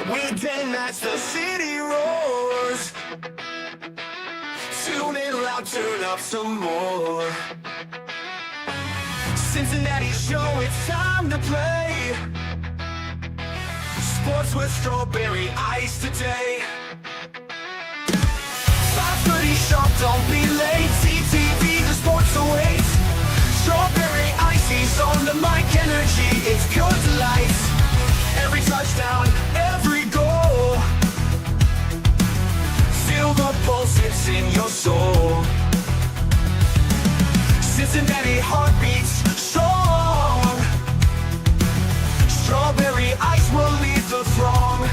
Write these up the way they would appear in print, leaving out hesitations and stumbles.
We dance as the city roars. Tune in loud, turn up some more. Cincinnati show, it's time to play. Sports with strawberry ice today. 5:30 sharp, don't be late. CTV, the sports awaits. Strawberry icy's on the mic, energy, it's pure delight. Every touchdown, every goal. Feel the pulse, it's in your soul. Cincinnati heartbeats strong. Strawberry ice will lead the throng.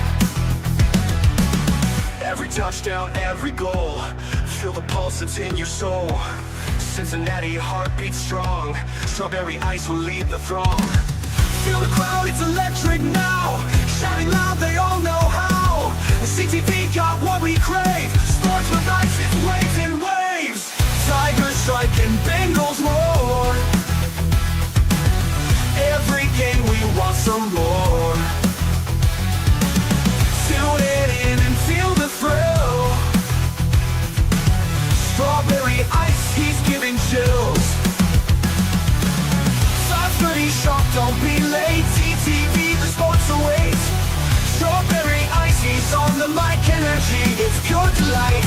Every touchdown, every goal. Feel the pulse, it's in your soul. Cincinnati heartbeats strong. Strawberry ice will lead the throng. Feel the crowd, it's electric now. Shouting loud, they all know how. The CTV got what we crave. Sports with ice, it's waves and waves. Tigers strike and Bengals roar. Every game we want some more. Tune it in and feel the thrill. Strawberry ice, he's giving chills. 5:30 sharp, don't be late. TTV, the sports awaits. Strawberry ice, he's on the mic, energy, it's pure delight.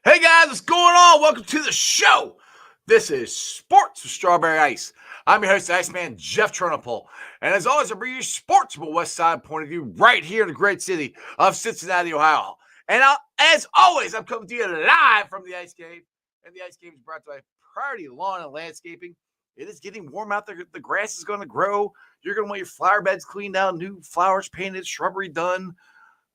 Hey guys, what's going on? Welcome to the show. This is Sports with Strawberry Ice. I'm your host, Iceman Jeff Turnipole. And as always, I bring you sports from a West Side point of view right here in the great city of Cincinnati, Ohio. And as always, I'm coming to you live from the Ice Cave. And the Ice Cave is brought to you by Priority Lawn and Landscaping. It is getting warm out there. The grass is going to grow. You're going to want your flower beds cleaned out, new flowers painted, shrubbery done,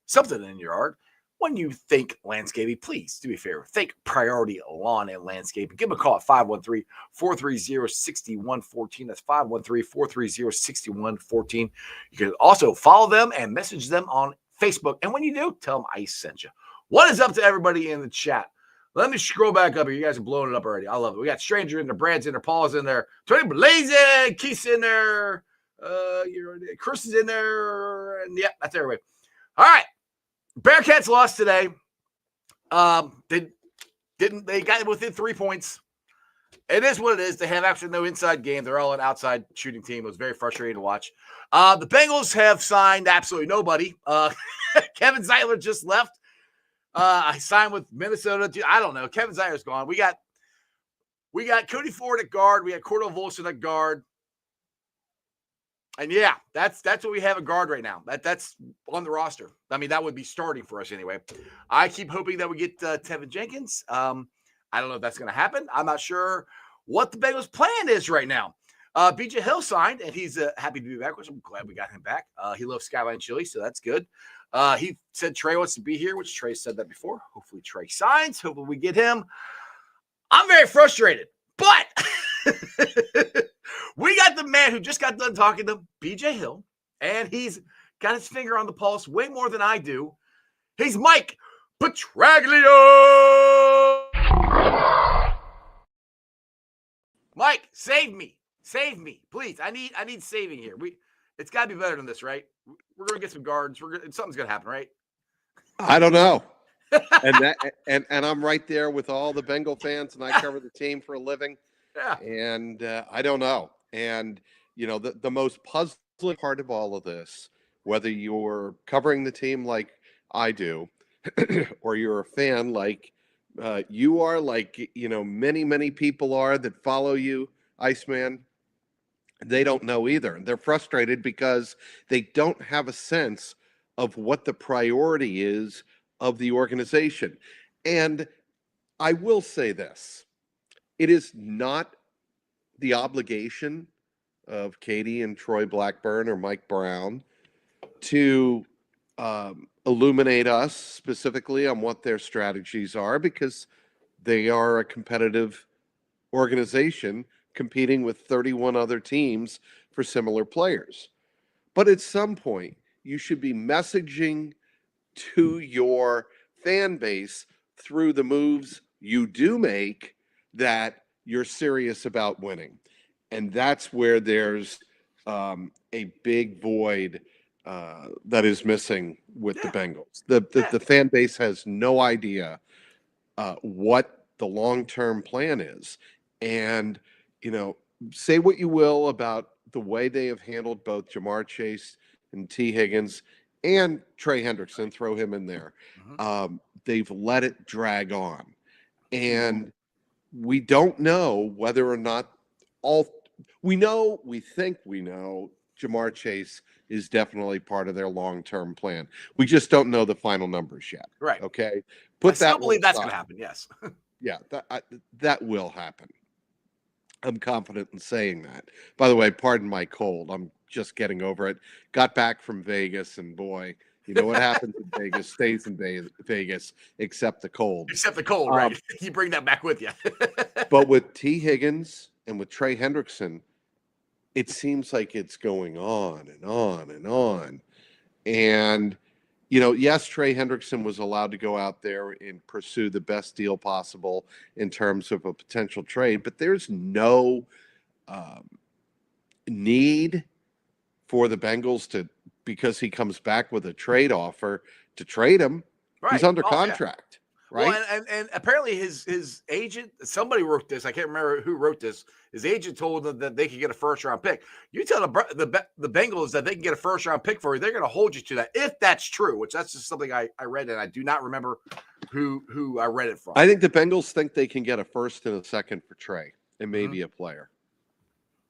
something in your yard. When you think landscaping, please do me a favor. Think Priority Lawn and Landscaping. Give them a call at 513-430-6114. That's 513-430-6114. You can also follow them and message them on Facebook. And when you do, tell them Ice sent you. What is up to everybody in the chat? Let me scroll back up here. You guys are blowing it up already. I love it. We got Stranger in there, Brad's in there, Paul's in there, Tony Blazin, Keith's in there, Chris is in there, and yeah, that's everybody. All right. Bearcats lost today. They got within 3 points. It is what it is. They have actually no inside game. They're all an outside shooting team. It was very frustrating to watch. The Bengals have signed absolutely nobody. Kevin Zeitler just left. I signed with Minnesota. I don't know. Kevin Zeitler's gone. We got Cody Ford at guard. We had Cordell Volson at guard. And yeah, that's what we have at guard right now. That's on the roster. I mean, that would be starting for us anyway. I keep hoping that we get Teven Jenkins. I don't know if that's going to happen. I'm not sure what the Bengals' plan is right now. BJ Hill signed, and he's happy to be back, which I'm glad we got him back. He loves Skyline Chili, so that's good. He said Trey wants to be here, which Trey said that before. Hopefully Trey signs. Hopefully we get him. I'm very frustrated, but we got the man who just got done talking to BJ Hill, and he's got his finger on the pulse way more than I do. He's Mike Petraglia. Mike, save me, please. I need saving here. It's got to be better than this, right? We're gonna get some guards. Something's gonna happen, right? I don't know. and I'm right there with all the Bengal fans, and I cover the team for a living. Yeah. And I don't know. And, you know, the most puzzling part of all of this, whether you're covering the team like I do, or you're a fan like you are, like, you know, many people are that follow you, Iceman, they don't know either. They're frustrated because they don't have a sense of what the priority is of the organization. And I will say this. It is not the obligation of Katie and Troy Blackburn or Mike Brown to illuminate us specifically on what their strategies are, because they are a competitive organization competing with 31 other teams for similar players. But at some point, you should be messaging to your fan base through the moves you do make that you're serious about winning. And that's where there's a big void that is missing with the Bengals. The fan base has no idea what the long-term plan is. And, say what you will about the way they have handled both Jamar Chase and Tee Higgins and Trey Hendrickson, throw him in there. They've let it drag on. And we don't know whether or not we think we know Jamar Chase is definitely part of their long-term plan. We just don't know the final numbers yet. Right. Okay. I still believe that's going to happen. Yes. Yeah, that will happen. I'm confident in saying that. By the way, pardon my cold. I'm just getting over it. Got back from Vegas, and boy, you know what happens in Vegas stays in Vegas, except the cold. Except the cold, right? You bring that back with you. But with Tee Higgins and with Trey Hendrickson, it seems like it's going on and on and on. And, yes, Trey Hendrickson was allowed to go out there and pursue the best deal possible in terms of a potential trade, but there's no need for the Bengals to, because he comes back with a trade offer, to trade him. Right. He's under contract. Right. Well, and apparently his agent, somebody wrote this. I can't remember who wrote this. His agent told them that they could get a first-round pick. You tell the Bengals that they can get a first-round pick for you, they're going to hold you to that if that's true. Which that's just something I read, and I do not remember who I read it from. I think the Bengals think they can get a first and a second for Trey and maybe a player.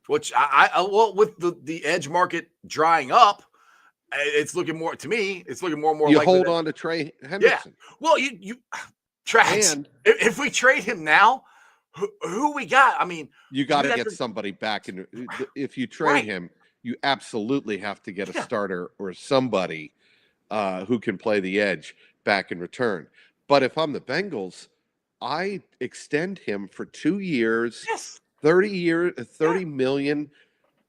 Which well, with the edge market drying up, it's looking more to me. It's looking more and more. You likely hold on to Trey Hendrickson. Yeah. Well, you Trash. If we trade him now, who we got? I mean, you got to get somebody back, and if you trade him, you absolutely have to get a starter or somebody who can play the edge back in return. But if I'm the Bengals, I extend him for 2 years, 30 million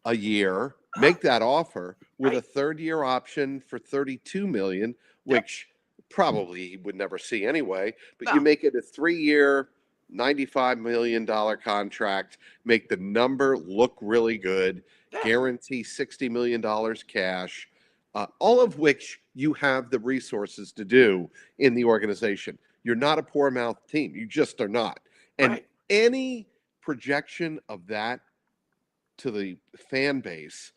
a year. Make that offer with a third-year option for 32 million, which probably he would never see anyway. But you make it a 3-year, $95 million contract, make the number look really good, guarantee $60 million cash, all of which you have the resources to do in the organization. You're not a poor mouth team. You just are not. And any projection of that to the fan base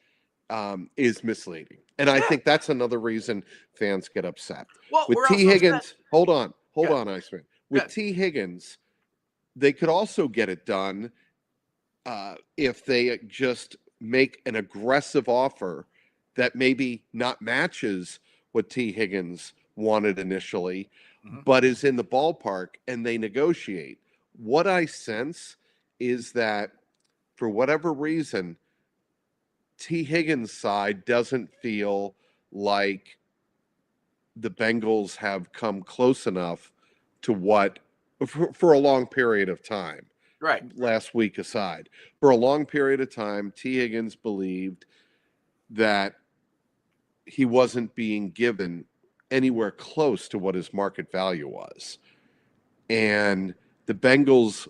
is misleading. And I think that's another reason fans get upset. Well, with Tee Higgins, hold on, Iceman. With Tee Higgins, they could also get it done if they just make an aggressive offer that maybe not matches what Tee Higgins wanted initially, but is in the ballpark, and they negotiate. What I sense is that for whatever reason, Tee Higgins' side doesn't feel like the Bengals have come close enough to what, for a long period of time, last week aside, for a long period of time, Tee Higgins believed that he wasn't being given anywhere close to what his market value was. And the Bengals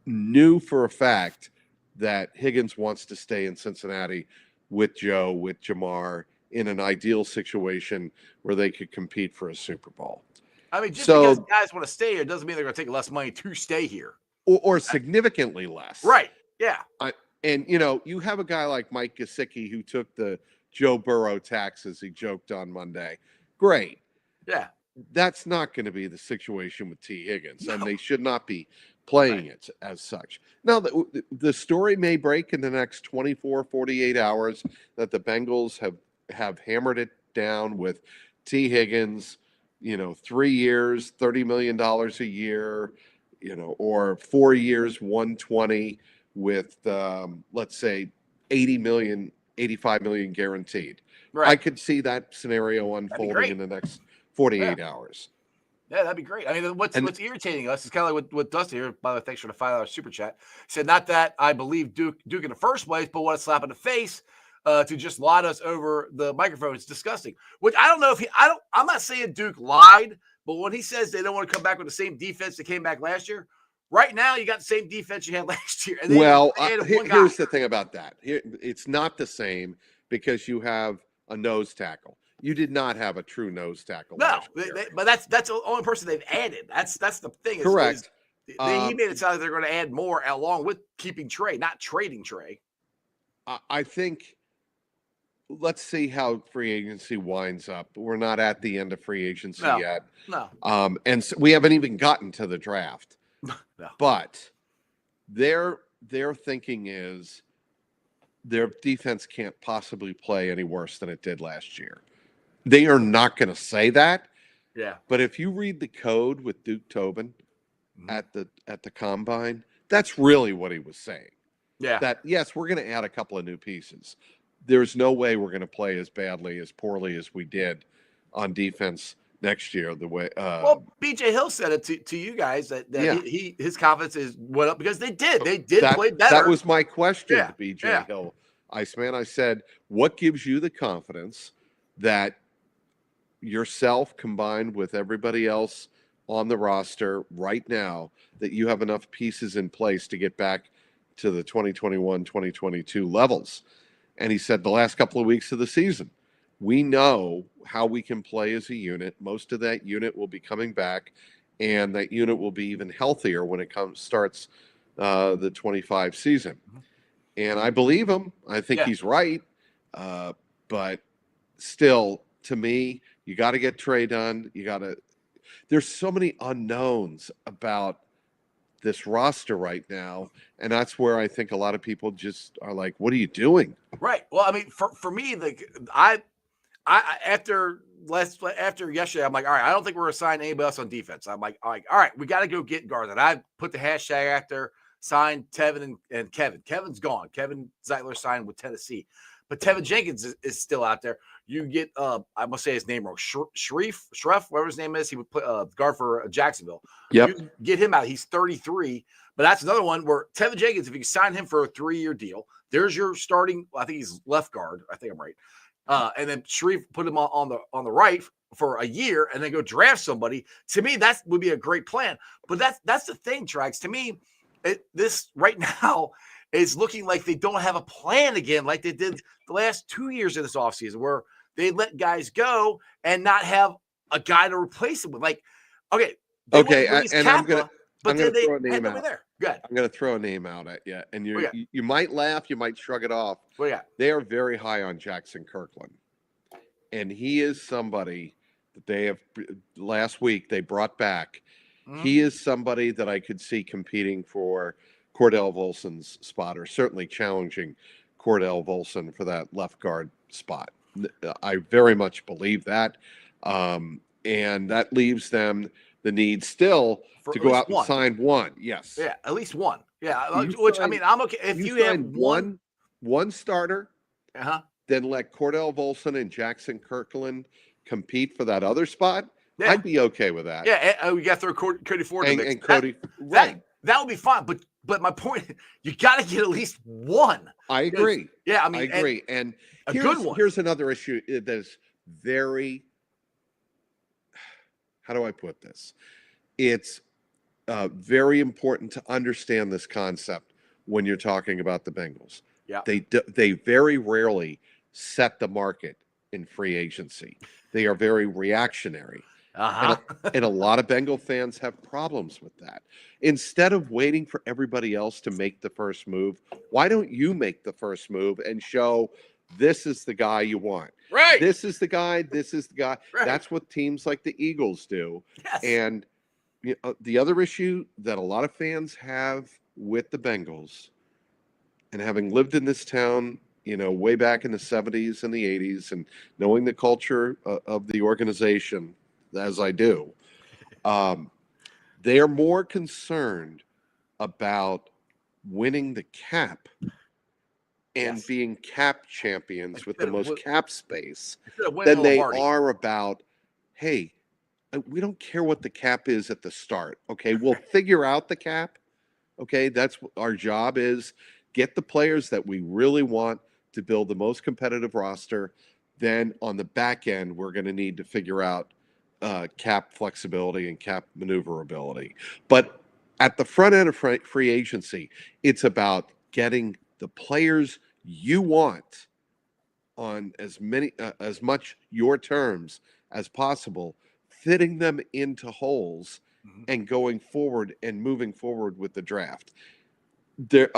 knew for a fact that Higgins wants to stay in Cincinnati with Joe, with Jamar, in an ideal situation where they could compete for a Super Bowl. I mean, just because guys want to stay here doesn't mean they're going to take less money to stay here. Or significantly less. Right, yeah. And, you have a guy like Mike Gesicki who took the Joe Burrow taxes, he joked on Monday. Great. Yeah. That's not going to be the situation with Tee Higgins, and they should not be playing it as such. Now, the story may break in the next 24, 48 hours that the Bengals have hammered it down with Tee Higgins, 3 years, $30 million a year, or 4 years, 120 with, let's say, 80 million, 85 million guaranteed. Right. I could see that scenario unfolding in the next 48 hours. Yeah, that'd be great. I mean, what's irritating us is kind of like what Dusty here, by the way, thanks for the $5 super chat, said not that I believe Duke in the first place, but what a slap in the face to just lie to us over the microphone. It's disgusting. Which I don't know if I'm not saying Duke lied, but when he says they don't want to come back with the same defense that came back last year, Right now, you got the same defense you had last year. And Well, they added one guy. here's the thing about that. It's not the same because you have a nose tackle. You did not have a true nose tackle No, last year. but that's the only person they've added. That's the thing. Correct. He made it sound like they're going to add more along with keeping Trey, not trading Trey. I think let's see how free agency winds up. We're not at the end of free agency yet. No. And so we haven't even gotten to the draft. No. But their thinking is their defense can't possibly play any worse than it did last year. They are not going to say that. Yeah. But if you read the code with Duke Tobin at the combine, that's really what he was saying. Yeah. That yes, we're going to add a couple of new pieces. There's no way we're going to play as badly, as poorly as we did on defense next year. The way well, BJ Hill said it to you guys that his confidence went up because they did play better. That was my question to BJ Yeah. Hill, Iceman. I said, what gives you the confidence that yourself combined with everybody else on the roster right now that you have enough pieces in place to get back to the 2021-2022 levels? And he said the last couple of weeks of the season, we know how we can play as a unit. Most of that unit will be coming back, and that unit will be even healthier when it starts the 25 season. And I believe him. I think he's right. But still, to me, you got to get Trey done. There's so many unknowns about this roster right now, and that's where I think a lot of people just are like, what are you doing? Right. Well, I mean, for me, after yesterday, I'm like, all right, I don't think we're going to sign anybody else on defense. I'm like, all right, we got to go get guards. And I put the hashtag after, signed Teven and Kevin. Kevin's gone. Kevin Zeitler signed with Tennessee. But Teven Jenkins is still out there. You get, I must say his name wrong, Shref, whatever his name is. He would play guard for Jacksonville. Yep. You get him out. He's 33. But that's another one where Teven Jenkins, if you sign him for a 3-year deal, there's your starting. I think he's left guard. I think I'm right. And then Shref put him on the right for a year, and then go draft somebody. To me, that would be a great plan. But that's the thing, Trax. To me, this right now is looking like they don't have a plan again, like they did the last 2 years of this offseason, where they let guys go and not have a guy to replace them with. Like, okay, and I'm gonna but throw they a name out. there. Good. I'm gonna throw a name out at you, and you might laugh, you might shrug it off. What do you got? They are very high on Jackson Kirkland, and he is somebody that they have last week they brought back. He is somebody that I could see competing for Cordell Volson's spot, or certainly challenging Cordell Volson for that left guard spot. I very much believe that. And that leaves them the need still to go out and sign one. Yes. Yeah, at least one. Yeah, I mean, I'm okay. If you have one starter, then let Cordell Volson and Jackson Kirkland compete for that other spot, yeah. I'd be okay with that. Yeah, we got to throw Cody Ford in the mix. And Cody, right. That would be fine. But my point, you got to get at least one. I agree. Yeah, I mean, I agree. And a good one. Here's another issue that is very, how do I put this? It's very important to understand this concept when you're talking about the Bengals. Yeah. They very rarely set the market in free agency. They are very reactionary. And a lot of Bengal fans have problems with that. Instead of waiting for everybody else to make the first move, why don't you make the first move and show this is the guy you want? Right. This is the guy. This is the guy. Right. That's what teams like the Eagles do. Yes. And the other issue that a lot of fans have with the Bengals, and having lived in this town, way back in the 70s and the 80s, and knowing the culture of the organization, as I do, they are more concerned about winning the cap and being cap champions with the most cap space than they are about, hey, we don't care what the cap is at the start. Okay, we'll figure out the cap. Okay, that's what our job is. Get the players that we really want to build the most competitive roster. Then on the back end, we're going to need to figure out cap flexibility and cap maneuverability. But at the front end of free agency, it's about getting the players you want on as much your terms as possible, fitting them into holes, and going forward and moving forward with the draft. There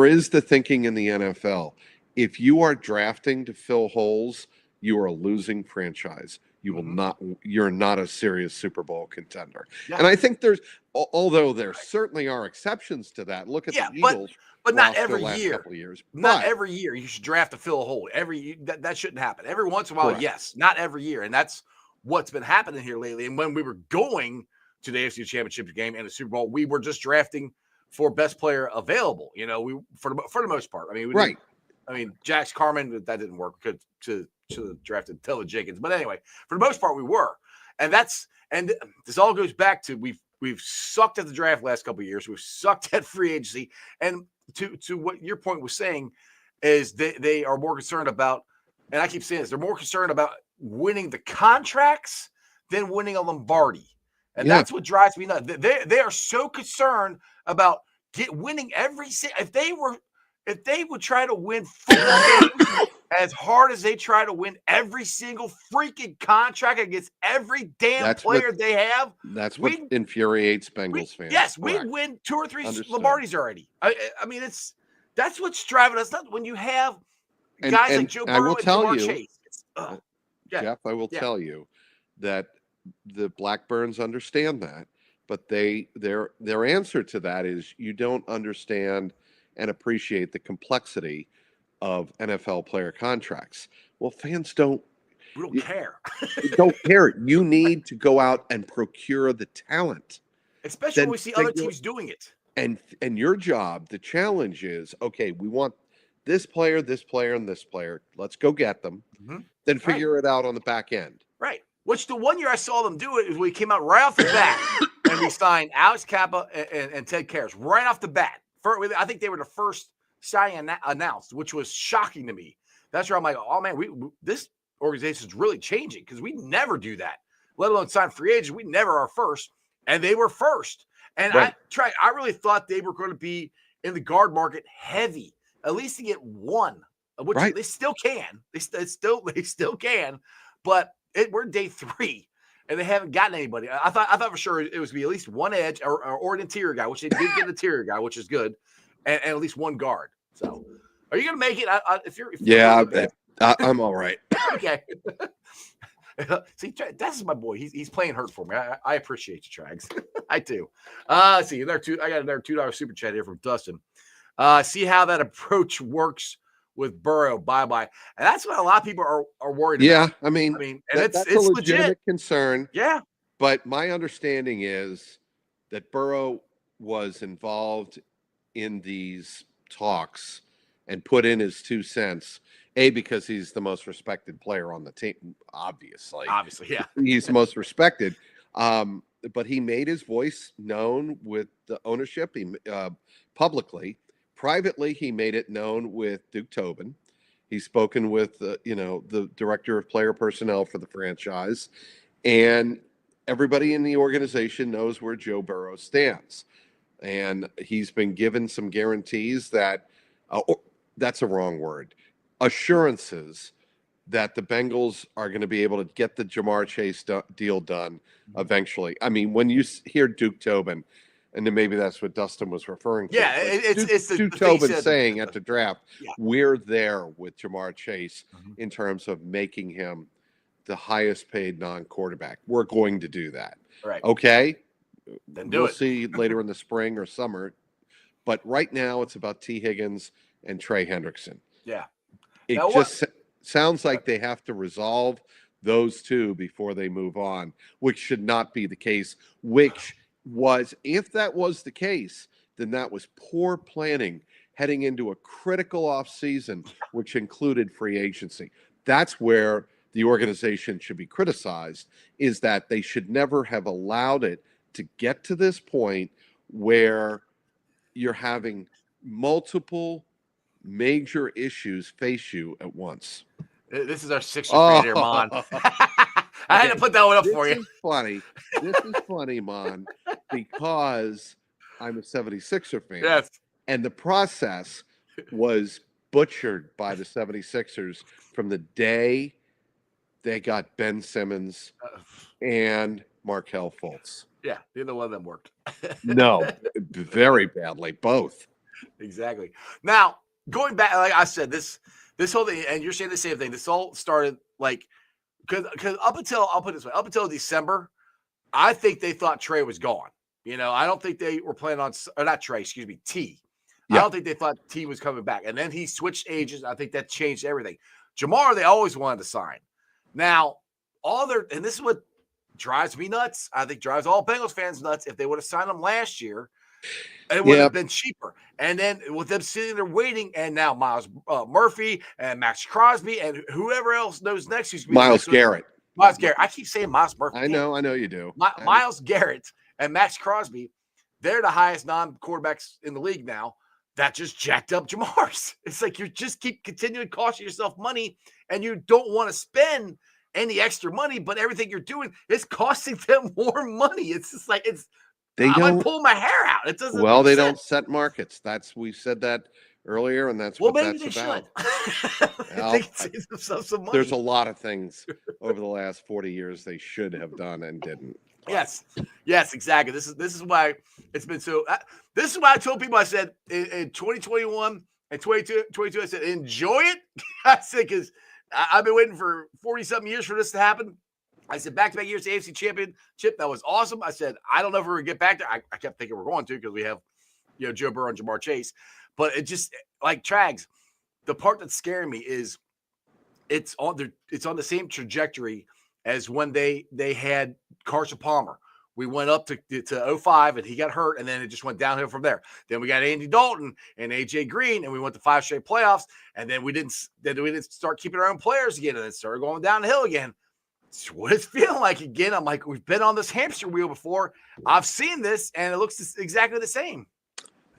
is the thinking in the NFL. If you are drafting to fill holes, you are a losing franchise. You will not. You're not a serious Super Bowl contender. Yeah. And I think although there certainly are exceptions to that. Look at the Eagles, but not every year. Couple of years. Not every year you should draft to fill a hole. That shouldn't happen. Every once in a while, correct. Yes. Not every year, and that's what's been happening here lately. And when we were going to the AFC Championship game and the Super Bowl, we were just drafting for best player available. You know, we for the most part. I mean, right. Jax Carman, that didn't work because to drafted Teven Jenkins. But anyway, for the most part, we were. And this all goes back to we've sucked at the draft last couple of years. We've sucked at free agency. And to what your point was saying is they are more concerned about, and I keep saying this, they're more concerned about winning the contracts than winning a Lombardi. And that's what drives me nuts. They are so concerned about winning every – if they would try to win 4 games as hard as they try to win every single freaking contract against every damn player they have. That's what infuriates Bengals fans. Yes, we'd win 2 or 3 Lombardis already. I mean, that's what's driving us nuts when you have guys like Joe Burrow and Jamar Chase. Jeff, I will tell you that the Blackburns understand that, but their answer to that is you don't understand and appreciate the complexity of NFL player contracts. Well, fans don't care. Don't care. You need to go out and procure the talent. Especially when we see other teams doing it. And your job, the challenge is, okay, we want this player, and this player. Let's go get them. Then figure it out on the back end. Right. Which the one year I saw them do it is we came out right off the bat and we signed Alex Kappa and Ted Karras right off the bat. I think they were the first signing announced, which was shocking to me. That's where I'm like, oh man, this organization is really changing because we never do that, let alone sign free agents. We never are first, and they were first. And right. I really thought they were going to be in the guard market heavy, at least to get one, which they still can. They still can, but we're day 3. And they haven't gotten anybody. I thought for sure it was to be at least one edge or an interior guy, which they did get an interior guy, which is good, and at least one guard. So, are you going to make it? I'm all right. Okay. See, that's my boy. He's playing hurt for me. I appreciate you, Trags. I do. See, I got another $2 super chat here from Dustin. See how that approach works with Burrow. Bye-bye. And that's what a lot of people are worried about. Yeah, I mean, and that's a legitimate concern. Yeah. But my understanding is that Burrow was involved in these talks and put in his 2 cents, because he's the most respected player on the team, obviously. Yeah. He's the most respected. But he made his voice known with the ownership publicly. Privately, he made it known with Duke Tobin. He's spoken with, the director of player personnel for the franchise. And everybody in the organization knows where Joe Burrow stands. And he's been given some guarantees that, that's a wrong word, assurances that the Bengals are going to be able to get the Jamar Chase deal done eventually. I mean, when you hear Duke Tobin, and then maybe that's what Dustin was referring to. Yeah, it's Duke Tobin saying at the draft, we're there with Jamar Chase in terms of making him the highest paid non-quarterback. We're going to do that. Right. Okay? Then we'll see later in the spring or summer. But right now it's about Tee Higgins and Trey Hendrickson. Yeah. It sounds like they have to resolve those two before they move on, which should not be the case, if that was the case, then that was poor planning heading into a critical offseason, which included free agency. That's where the organization should be criticized, is that they should never have allowed it to get to this point where you're having multiple major issues face you at once. This is our 6th grade here, Mon. I had to put that one up for you. This is funny. This is funny, Mon, because I'm a 76er fan. Yes. And the process was butchered by the 76ers from the day they got Ben Simmons and Markelle Fultz. Yeah, neither one of them worked. No, very badly, both. Exactly. Now, going back, like I said, this whole thing, and you're saying the same thing. This all started like because up until I'll put it this way, up until December, I think they thought Trey was gone. You know, I don't think they were planning on, or not Trey, excuse me, T. I don't think they thought T was coming back. And then he switched agents. I think that changed everything. Jamar, they always wanted to sign. Now, and this is what drives me nuts. I think drives all Bengals fans nuts. If they would have signed him last year, it would have been cheaper. And then with them sitting there waiting, and now Miles Murphy and Max Crosby and whoever else knows next. Myles Garrett. Myles Garrett. I keep saying Miles Murphy. I know you do. Myles Garrett and Max Crosby, they're the highest non-quarterbacks in the league now. That just jacked up Jamar's. It's like you just keep continuing costing yourself money, and you don't want to spend any extra money, but everything you're doing is costing them more money. It's just like I might pull my hair out. It doesn't. Well, they don't set markets. We said that earlier, and that's what maybe that's they about. Should. Well, they can save themselves some money. There's a lot of things over the last 40 years they should have done and didn't. Yes, exactly. This is why it's been so. This is why I told people. I said in 2021 and 22, I said enjoy it. I said because I've been waiting for 40-something years for this to happen. I said back-to-back years AFC Championship. That was awesome. I said I don't know if we're gonna get back there. I kept thinking we're going to because we have Joe Burrow and Jamar Chase. But it just like Trags. The part that's scaring me is it's on the same trajectory as when they had Carson Palmer. We went up to 05 and he got hurt, and then it just went downhill from there. Then we got Andy Dalton and AJ Green, and we went to 5 straight playoffs, and then we didn't start keeping our own players again, and it started going downhill again. It's what it's feeling like again. I'm like, we've been on this hamster wheel before. I've seen this, and it looks exactly the same.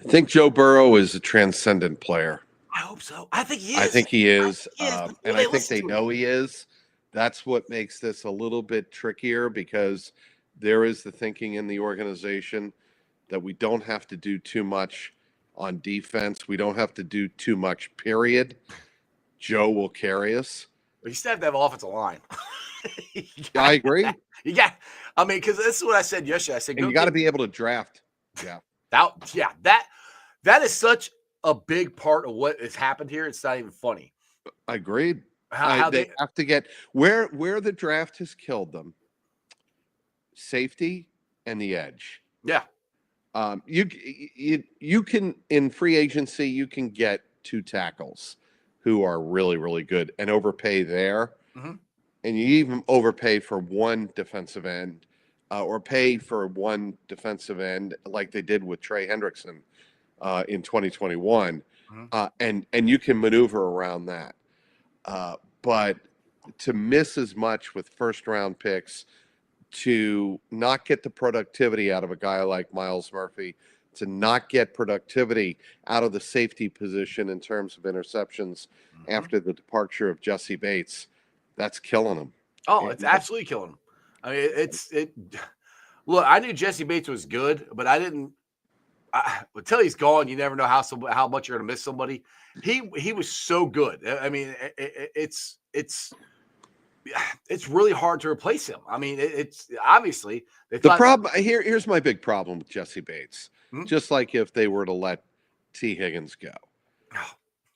I think Joe Burrow is a transcendent player. I hope so. I think he is. I think he is. And I think they to know he is. That's what makes this a little bit trickier because there is the thinking in the organization that we don't have to do too much on defense. We don't have to do too much, period. Joe will carry us. But you still have to have offensive line. I agree. I mean, because this is what I said yesterday. I said, and you got to be able to draft. Yeah. That is such a big part of what has happened here. It's not even funny. Agreed. How they have to get where the draft has killed them. Safety and the edge. Yeah. You can in free agency you can get 2 tackles who are really, really good and overpay there. Mm-hmm. And you even overpay for one defensive end or pay for one defensive end like they did with Trey Hendrickson in 2021. Mm-hmm. And you can maneuver around that. But to miss as much with first-round picks, to not get the productivity out of a guy like Myles Murphy, to not get productivity out of the safety position in terms of interceptions mm-hmm. after the departure of Jesse Bates, that's killing him. Oh, it's absolutely killing him. I mean, Look, I knew Jesse Bates was good, but I didn't. Until he's gone, you never know how much you're going to miss somebody. He was so good. I mean, it's really hard to replace him. I mean, it's obviously the problem. Here's my big problem with Jesse Bates. Mm-hmm. Just like if they were to let Tee Higgins go,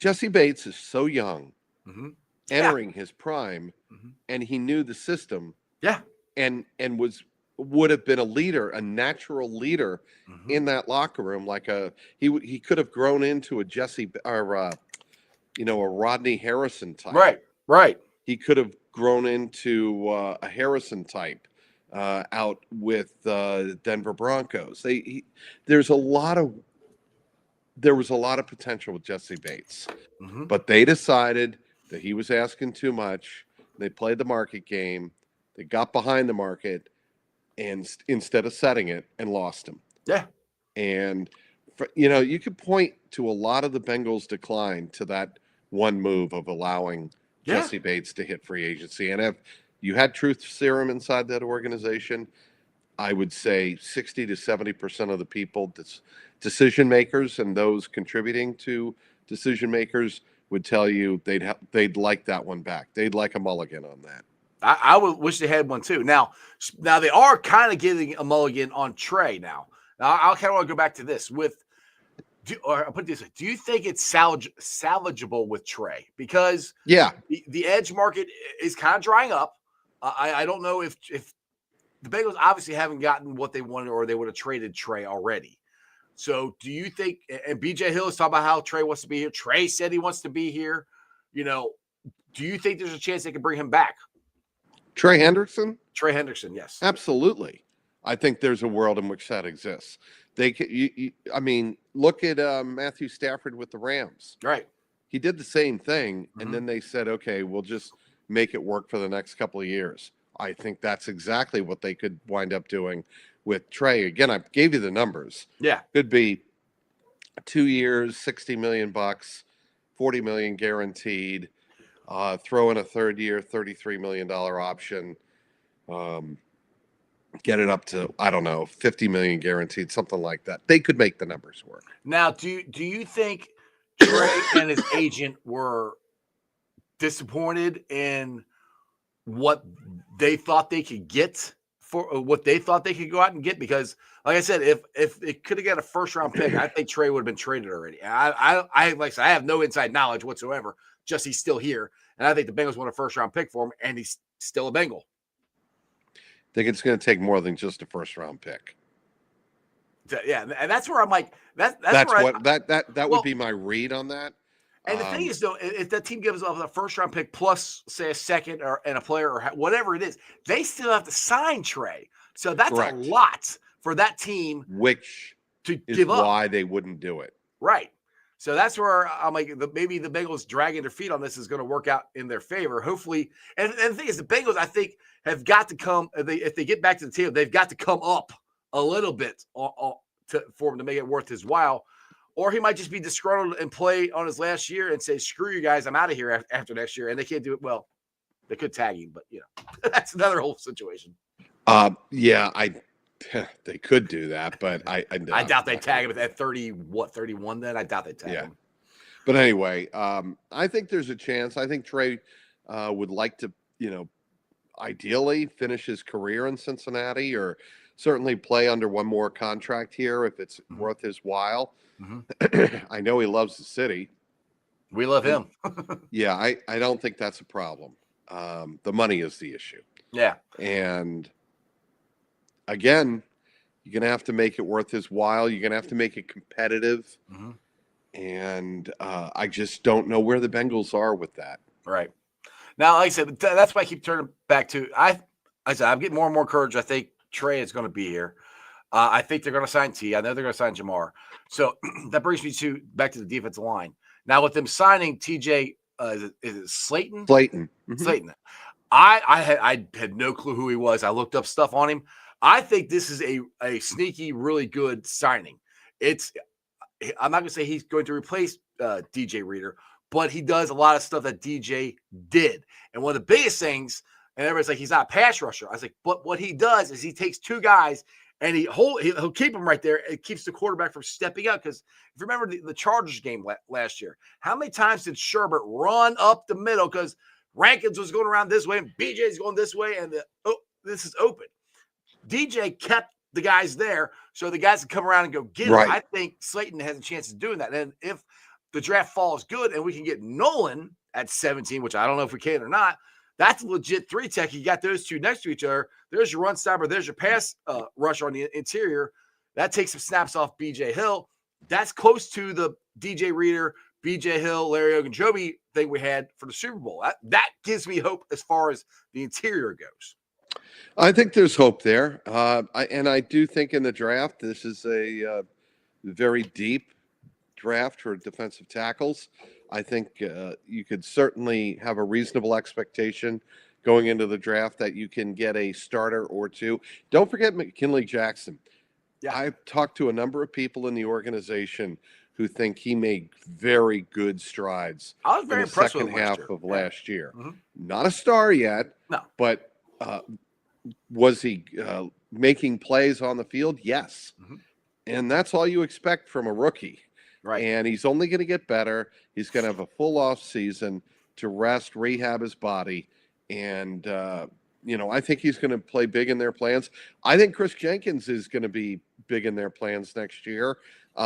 Jesse Bates is so young, mm-hmm. entering his prime, mm-hmm. and he knew the system. Yeah, and would have been a leader, a natural leader mm-hmm. in that locker room. Like he could have grown into a Jesse or a Rodney Harrison type. Right. He could have grown into a Harrison type out with the Denver Broncos. There was a lot of potential with Jesse Bates, mm-hmm. but they decided that he was asking too much. They played the market game. They got behind the market. And instead of setting it and lost him. Yeah. And, you could point to a lot of the Bengals' decline to that one move of allowing Jesse Bates to hit free agency. And you had truth serum inside that organization. I would say 60 to 70% of the people, decision makers and those contributing to decision makers, would tell you they'd like that one back. They'd like a mulligan on that. I would wish they had one too. Now they are kind of getting a mulligan on Trey now. Now I kind of want to go back to this or I'll put it this way: do you think it's salvageable with Trey? Because Yeah, the edge market is kind of drying up. I don't know if the Bengals obviously haven't gotten what they wanted, or they would have traded Trey already. So do you think? And BJ Hill is talking about how Trey wants to be here. Trey said he wants to be here. Do you think there's a chance they can bring him back? Trey Hendrickson? Trey Hendrickson, yes. Absolutely. I think there's a world in which that exists. I mean, look at Matthew Stafford with the Rams. Right. He did the same thing, and then they said, okay, we'll just make it work for the next couple of years. I think that's exactly what they could wind up doing with Trey. Again, I gave you the numbers. Yeah. Could be 2 years, $60 million, $40 million guaranteed. Throw in a third year, $33 million option. Get it up to, I don't know, $50 million guaranteed, something like that. They could make the numbers work. Now, do you think Trey and his agent were disappointed in what they thought they could get for what they thought they could go out and get? Because, like I said, if it could have got a first round pick, I think Trey would have been traded already. I like I said, I have no inside knowledge whatsoever. Just he's still here, and I think the Bengals want a first round pick for him, and he's still a Bengal. I think it's going to take more than just a first round pick. Yeah, and that's where I'm like, that would be my read on that. And the thing is, though, if that team gives up a first round pick plus, say, a second and a player or whatever it is, they still have to sign Trey. So that's Correct. a lot for that team, which to is give up. Why they wouldn't do it. Right. So that's where I'm like, maybe the Bengals dragging their feet on this is going to work out in their favor. Hopefully. And the thing is, the Bengals, I think, have got to come, if they get back to the table, they've got to come up a little bit for him to make it worth his while. Or he might just be disgruntled and play on his last year and say, screw you guys, I'm out of here after next year. And they can't do it. Well, they could tag him, but, that's another whole situation. Yeah, they could do that, but I doubt they tag him at 31 then? I doubt they tag him. But anyway, I think there's a chance. I think Trey would like to, ideally finish his career in Cincinnati, or certainly play under one more contract here if it's worth his while. I know he loves the city. We love him. Yeah, I don't think that's a problem. The money is the issue. Yeah. And again, you're going to have to make it worth his while. You're going to have to make it competitive. And I just don't know where the Bengals are with that. Right. Now, like I said, that's why I keep turning back to, I said, I'm getting more and more courage. I think Trey is going to be here. I think they're going to sign T. I know they're going to sign Jamar. So that brings me back to the defensive line. Now, with them signing TJ, is it Slayton? Slayton. Slayton. I had no clue who he was. I looked up stuff on him. I think this is a sneaky, really good signing. I'm not going to say he's going to replace DJ Reader, but he does a lot of stuff that DJ did. And one of the biggest things, and everybody's like, he's not a pass rusher. I was like, but what he does is he takes two guys and he'll keep them right there. It keeps the quarterback from stepping up. Because if you remember the Chargers game last year, how many times did Sherbert run up the middle because Rankins was going around this way and BJ's going this way, and this is open. DJ kept the guys there so the guys can come around and go get him. I think Slayton has a chance of doing that. And if the draft falls good and we can get Nolan at 17, which I don't know if we can or not, that's a legit 3-tech. You got those two next to each other. There's your run stopper. There's your pass rusher on the interior. That takes some snaps off BJ Hill. That's close to the DJ Reader, BJ Hill, Larry Ogunjobi thing we had for the Super Bowl. That gives me hope as far as the interior goes. I think there's hope there. I do think in the draft, this is a very deep draft for defensive tackles. I think you could certainly have a reasonable expectation going into the draft that you can get a starter or two. Don't forget McKinley Jackson. Yeah. I've talked to a number of people in the organization who think he made very good strides I was in very the impressed with second him last half year. of Yeah. last year. Mhm. Not a star yet, No. but was he making plays on the field? Yes. Mhm. And that's all you expect from a rookie. Right. And he's only going to get better. He's going to have a full off season to rest, rehab his body. And, I think he's going to play big in their plans. I think Chris Jenkins is going to be big in their plans next year.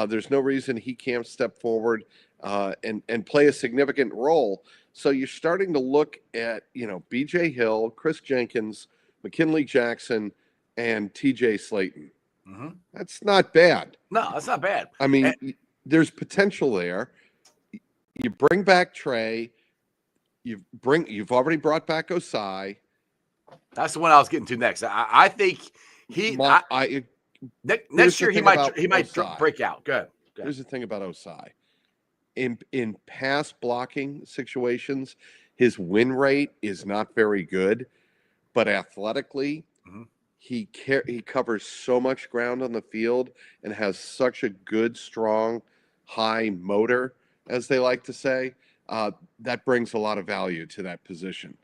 There's no reason he can't step forward and play a significant role. So you're starting to look at, B.J. Hill, Chris Jenkins, McKinley Jackson, and T.J. Slayton. Mm-hmm. That's not bad. No, that's not bad. I mean, there's potential there. You bring back Trey. You've already brought back Osai. That's the one I was getting to next. I think next year he might break out. Good. Here's the thing about Osai. In pass blocking situations, his win rate is not very good, but athletically, he covers so much ground on the field and has such a good, strong, high motor, as they like to say. That brings a lot of value to that position.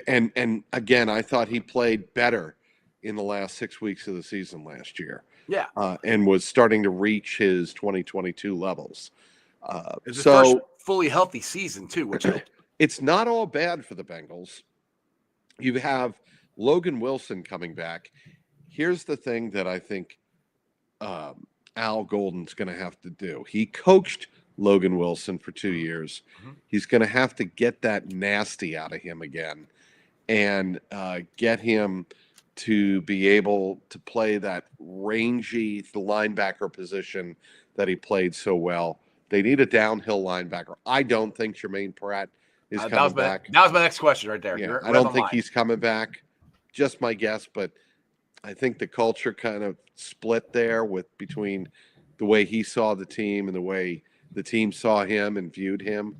And again, I thought he played better in the last 6 weeks of the season last year. Yeah. And was starting to reach his 2022 levels. It's the first fully healthy season too, which it's not all bad for the Bengals. You have Logan Wilson coming back. Here's the thing that I think Al Golden's going to have to do. He coached Logan Wilson for 2 years. He's going to have to get that nasty out of him again and get him to be able to play that rangy linebacker position that he played so well. They need a downhill linebacker. I don't think Jermaine Pratt is coming back. That was my next question right there. Yeah, I don't think he's coming back. Just my guess, but I think the culture kind of split there between the way he saw the team and the way the team saw him and viewed him.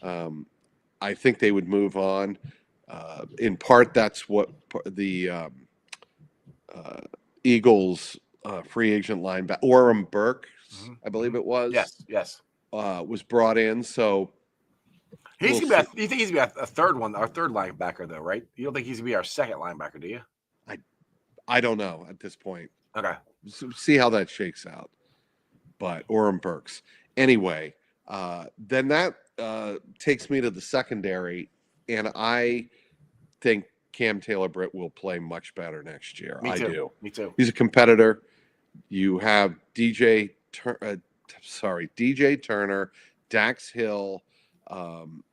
I think they would move on. In part, that's what the Eagles free agent linebacker, Orem Burke, I believe it was. Yes. Was brought in. So you think he's gonna be a third linebacker though, right? You don't think he's gonna be our second linebacker, do you? I don't know at this point. Okay. So see how that shakes out. But Orem Burks. Anyway, then that takes me to the secondary, and I think Cam Taylor-Britt will play much better next year. Me too. I do. Me too. He's a competitor. You have DJ Turner, Dax Hill.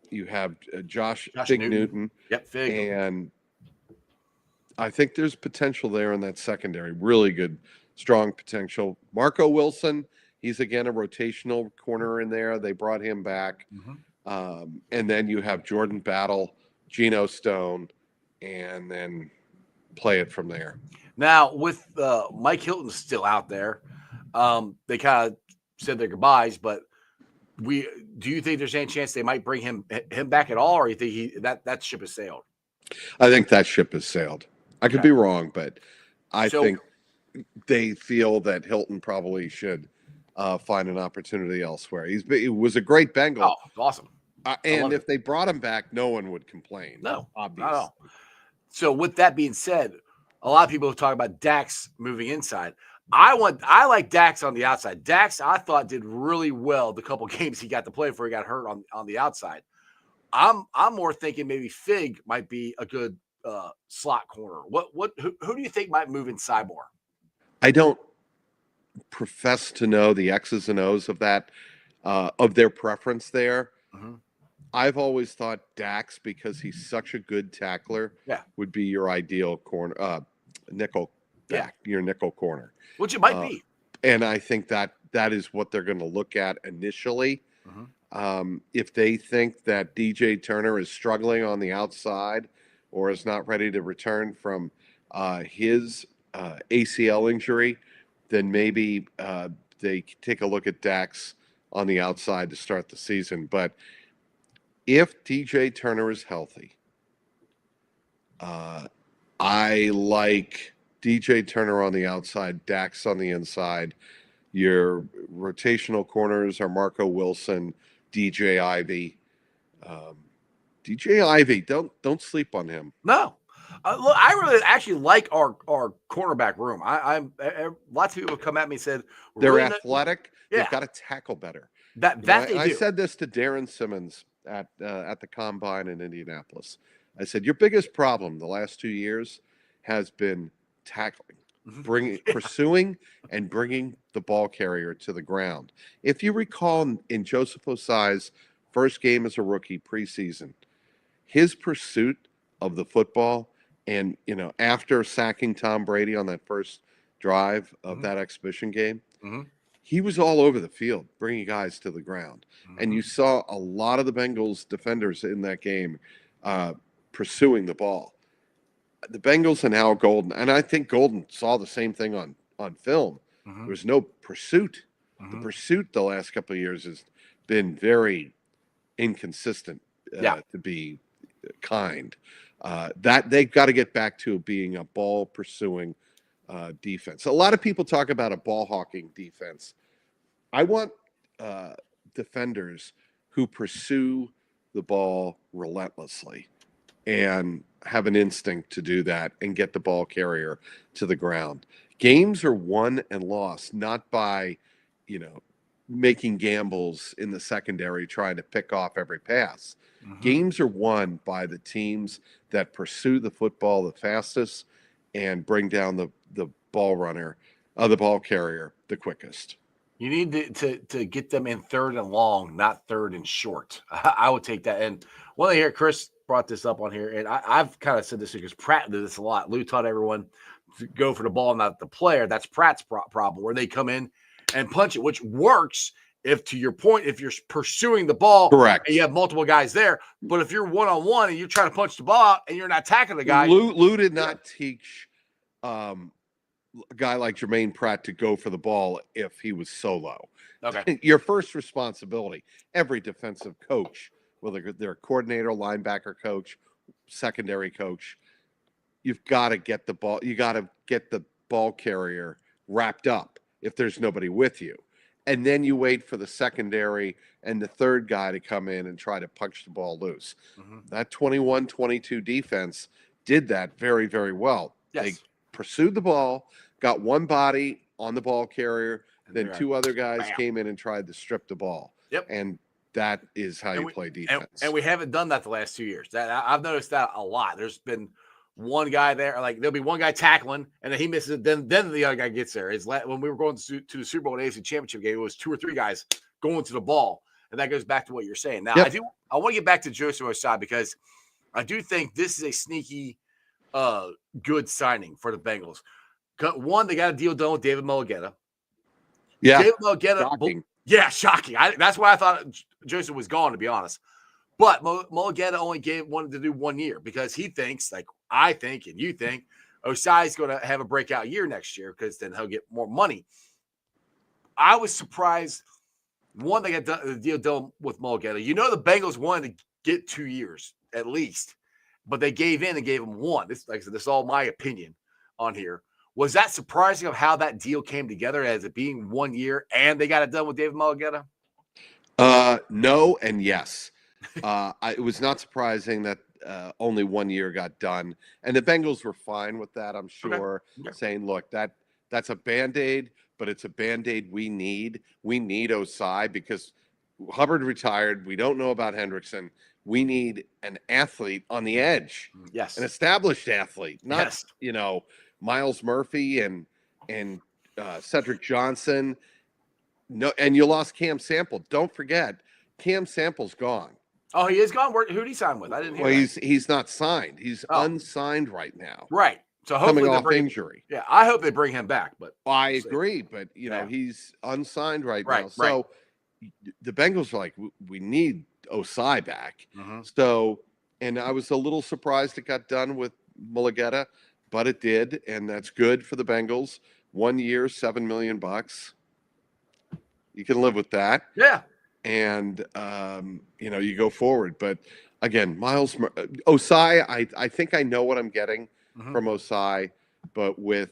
You have Josh Fig Newton. Yep, Fig. And I think there's potential there in that secondary. Really good, strong potential. Marco Wilson, he's again a rotational corner in there. They brought him back. And then you have Jordan Battle, Geno Stone, and then play it from there. Now, with Mike Hilton still out there, they kind of said their goodbyes, but do you think there's any chance they might bring him back at all, or you think that ship has sailed? I think that ship has sailed. I could be wrong, but I think they feel that Hilton probably should find an opportunity elsewhere. He was a great Bengal. Oh, awesome. And if they brought him back, no one would complain. No, obviously. Not at all. So with that being said, a lot of people talk about Dax moving inside. I like Dax on the outside. Dax, I thought, did really well the couple games he got to play before he got hurt on the outside. I'm more thinking maybe Fig might be a good slot corner. Who do you think might move inside more? I don't profess to know the X's and O's of that, of their preference there. I've always thought Dax, because he's such a good tackler, would be your ideal corner, nickel back, your nickel corner. Which it might be. And I think that is what they're going to look at initially. If they think that DJ Turner is struggling on the outside or is not ready to return from his ACL injury, then maybe they take a look at Dax on the outside to start the season. But if DJ Turner is healthy, I like DJ Turner on the outside, Dax on the inside. Your rotational corners are Marco Wilson, DJ Ivy. DJ Ivy, don't sleep on him. No. Look, I really actually like our cornerback room. Lots of people have come at me and said They're really athletic. Yeah. They've got to tackle better. They do. I said this to Darren Simmons at the combine in Indianapolis. I said your biggest problem the last 2 years has been tackling, pursuing, and bringing the ball carrier to the ground. If you recall, in Joseph Osai's first game as a rookie preseason, his pursuit of the football, and after sacking Tom Brady on that first drive of that exhibition game, he was all over the field, bringing guys to the ground. And you saw a lot of the Bengals defenders in that game pursuing the ball. The Bengals and Al Golden, and I think Golden saw the same thing on film. There was no pursuit. The pursuit the last couple of years has been very inconsistent, to be kind. That they've got to get back to being a ball pursuing defense. A lot of people talk about a ball hawking defense. I want defenders who pursue the ball relentlessly and have an instinct to do that and get the ball carrier to the ground. Games are won and lost not by, making gambles in the secondary trying to pick off every pass. Games are won by the teams that pursue the football the fastest and bring down the ball runner, the ball carrier the quickest. You need to get them in third and long, not third and short. I would take that. And one thing here, Chris brought this up on here, and I've kind of said this because Pratt did this a lot. Lou taught everyone to go for the ball, not the player. That's Pratt's problem, where they come in and punch it, which works if, to your point, if you're pursuing the ball, correct, and you have multiple guys there. But if you're one-on-one and you're trying to punch the ball out and you're not tackling the guy. Lou did not teach a guy like Jermaine Pratt to go for the ball if he was solo. Okay. Your first responsibility, every defensive coach, whether they're a coordinator, linebacker coach, secondary coach, you've got to get the ball. You got to get the ball carrier wrapped up if there's nobody with you. And then you wait for the secondary and the third guy to come in and try to punch the ball loose. That 21-22 defense did that very, very well. Yes. They pursued the ball, got one body on the ball carrier, then two other guys came in and tried to strip the ball. Yep. And that is how you play defense. And we haven't done that the last 2 years. I've noticed that a lot. There's been one guy there, like there'll be one guy tackling, and then he misses it. Then the other guy gets there. When we were going to the Super Bowl and AFC Championship game, it was 2 or 3 guys going to the ball, and that goes back to what you're saying. Now, I want to get back to Joseph Osai because I do think this is a sneaky, good signing for the Bengals. One, they got a deal done with David Mulligetta. Yeah, David Mulligetta, shocking. Yeah, shocking. That's why I thought Joseph was gone, to be honest. But Mulligetta only wanted to do 1 year because he thinks, like I think and you think, Osai's going to have a breakout year next year because then he'll get more money. I was surprised. One, they got the deal done with Mulligetta. The Bengals wanted to get 2 years at least, but they gave in and gave him 1. This is all my opinion on here. Was that surprising of how that deal came together as it being 1 year and they got it done with David Mulligetta? No and yes. It was not surprising that only 1 year got done, and the Bengals were fine with that. I'm sure, saying, "Look, that's a Band-Aid, but it's a Band-Aid we need. We need Osai because Hubbard retired. We don't know about Hendrickson. We need an athlete on the edge, yes, an established athlete, not Miles Murphy and Cedric Johnson. No, and you lost Cam Sample. Don't forget, Cam Sample's gone. Oh, he is gone? Who did he sign with? I didn't hear that. He's not signed. He's unsigned right now. Right. So hopefully coming off injury. Yeah, I hope they bring him back. But I agree. But, he's unsigned right now. So the Bengals are like, we need Osai back. So, and I was a little surprised it got done with Mulligetta, but it did. And that's good for the Bengals. 1 year, $7 million. You can live with that. Yeah. And, you go forward. But again, Osai, I think I know what I'm getting from Osai, but with